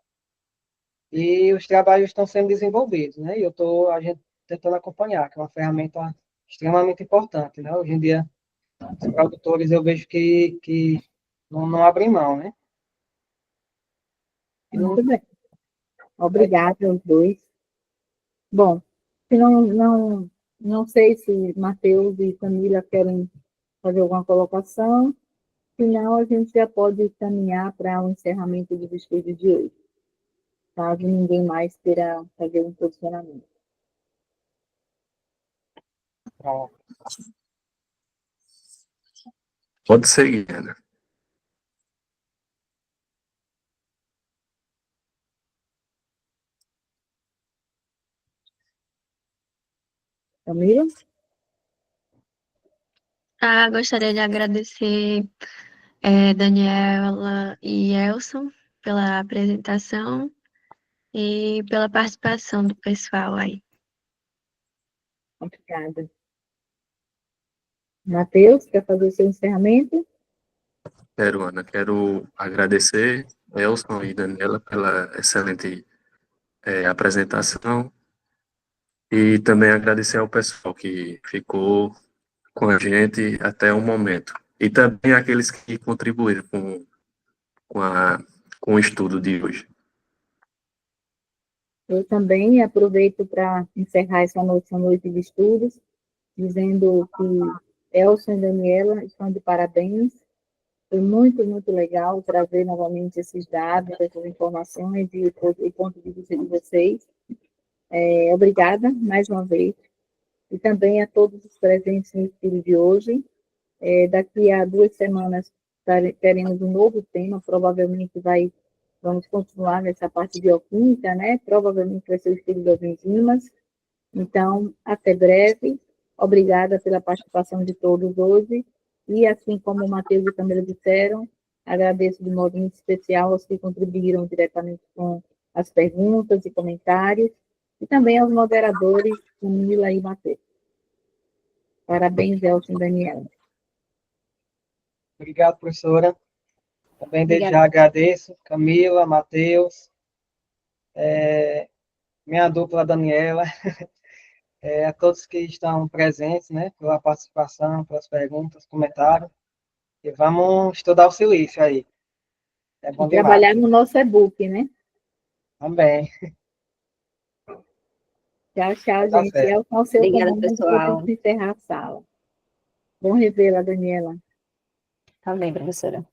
e os trabalhos estão sendo desenvolvidos, né? E a gente tentando acompanhar, que é uma ferramenta extremamente importante, né? Hoje em dia, os produtores eu vejo que não abrem mão, né? Muito bem. Obrigada aos dois. Bom, se não sei se Matheus e Camila querem fazer alguma colocação, senão a gente já pode caminhar para o encerramento dos estudos de hoje, caso ninguém mais queira fazer um posicionamento. Pronto. Pode seguir, Ana. Camila? Gostaria de agradecer Daniela e Elson pela apresentação e pela participação do pessoal aí. Obrigada. Matheus, quer fazer o seu encerramento? Quero, Ana, quero agradecer Elson e Daniela pela excelente apresentação e também agradecer ao pessoal que ficou com a gente até o momento. E também aqueles que contribuíram com, com o estudo de hoje. Eu também aproveito para encerrar essa noite de estudos, dizendo que Elson e Daniela estão de parabéns. Foi muito, muito legal trazer novamente esses dados, essas informações e o ponto de vista de vocês. Obrigada, mais uma vez. E também a todos os presentes no estudo de hoje. Daqui a 2 semanas teremos um novo tema, provavelmente vamos continuar nessa parte bioquímica, né? Provavelmente vai ser o estudo das enzimas. Então, até breve. Obrigada pela participação de todos hoje. E, assim como o Matheus e Camila disseram, agradeço de modo muito especial aos que contribuíram diretamente com as perguntas e comentários, e também aos moderadores, Camila e Matheus. Parabéns, Elson e Daniela. Obrigado, professora. Também desde Obrigada. já agradeço, Camila, Matheus, minha dupla Daniela, a todos que estão presentes, né, pela participação, pelas perguntas, comentários. E vamos estudar o silício aí. É bom E demais. trabalhar no nosso e-book, né? Também. Tchau, tchau, Tá gente. certo. Elson, ao seu Obrigada, comando, pessoal. podemos encerrar a sala. Bom revê-la, Daniela. Também, professora.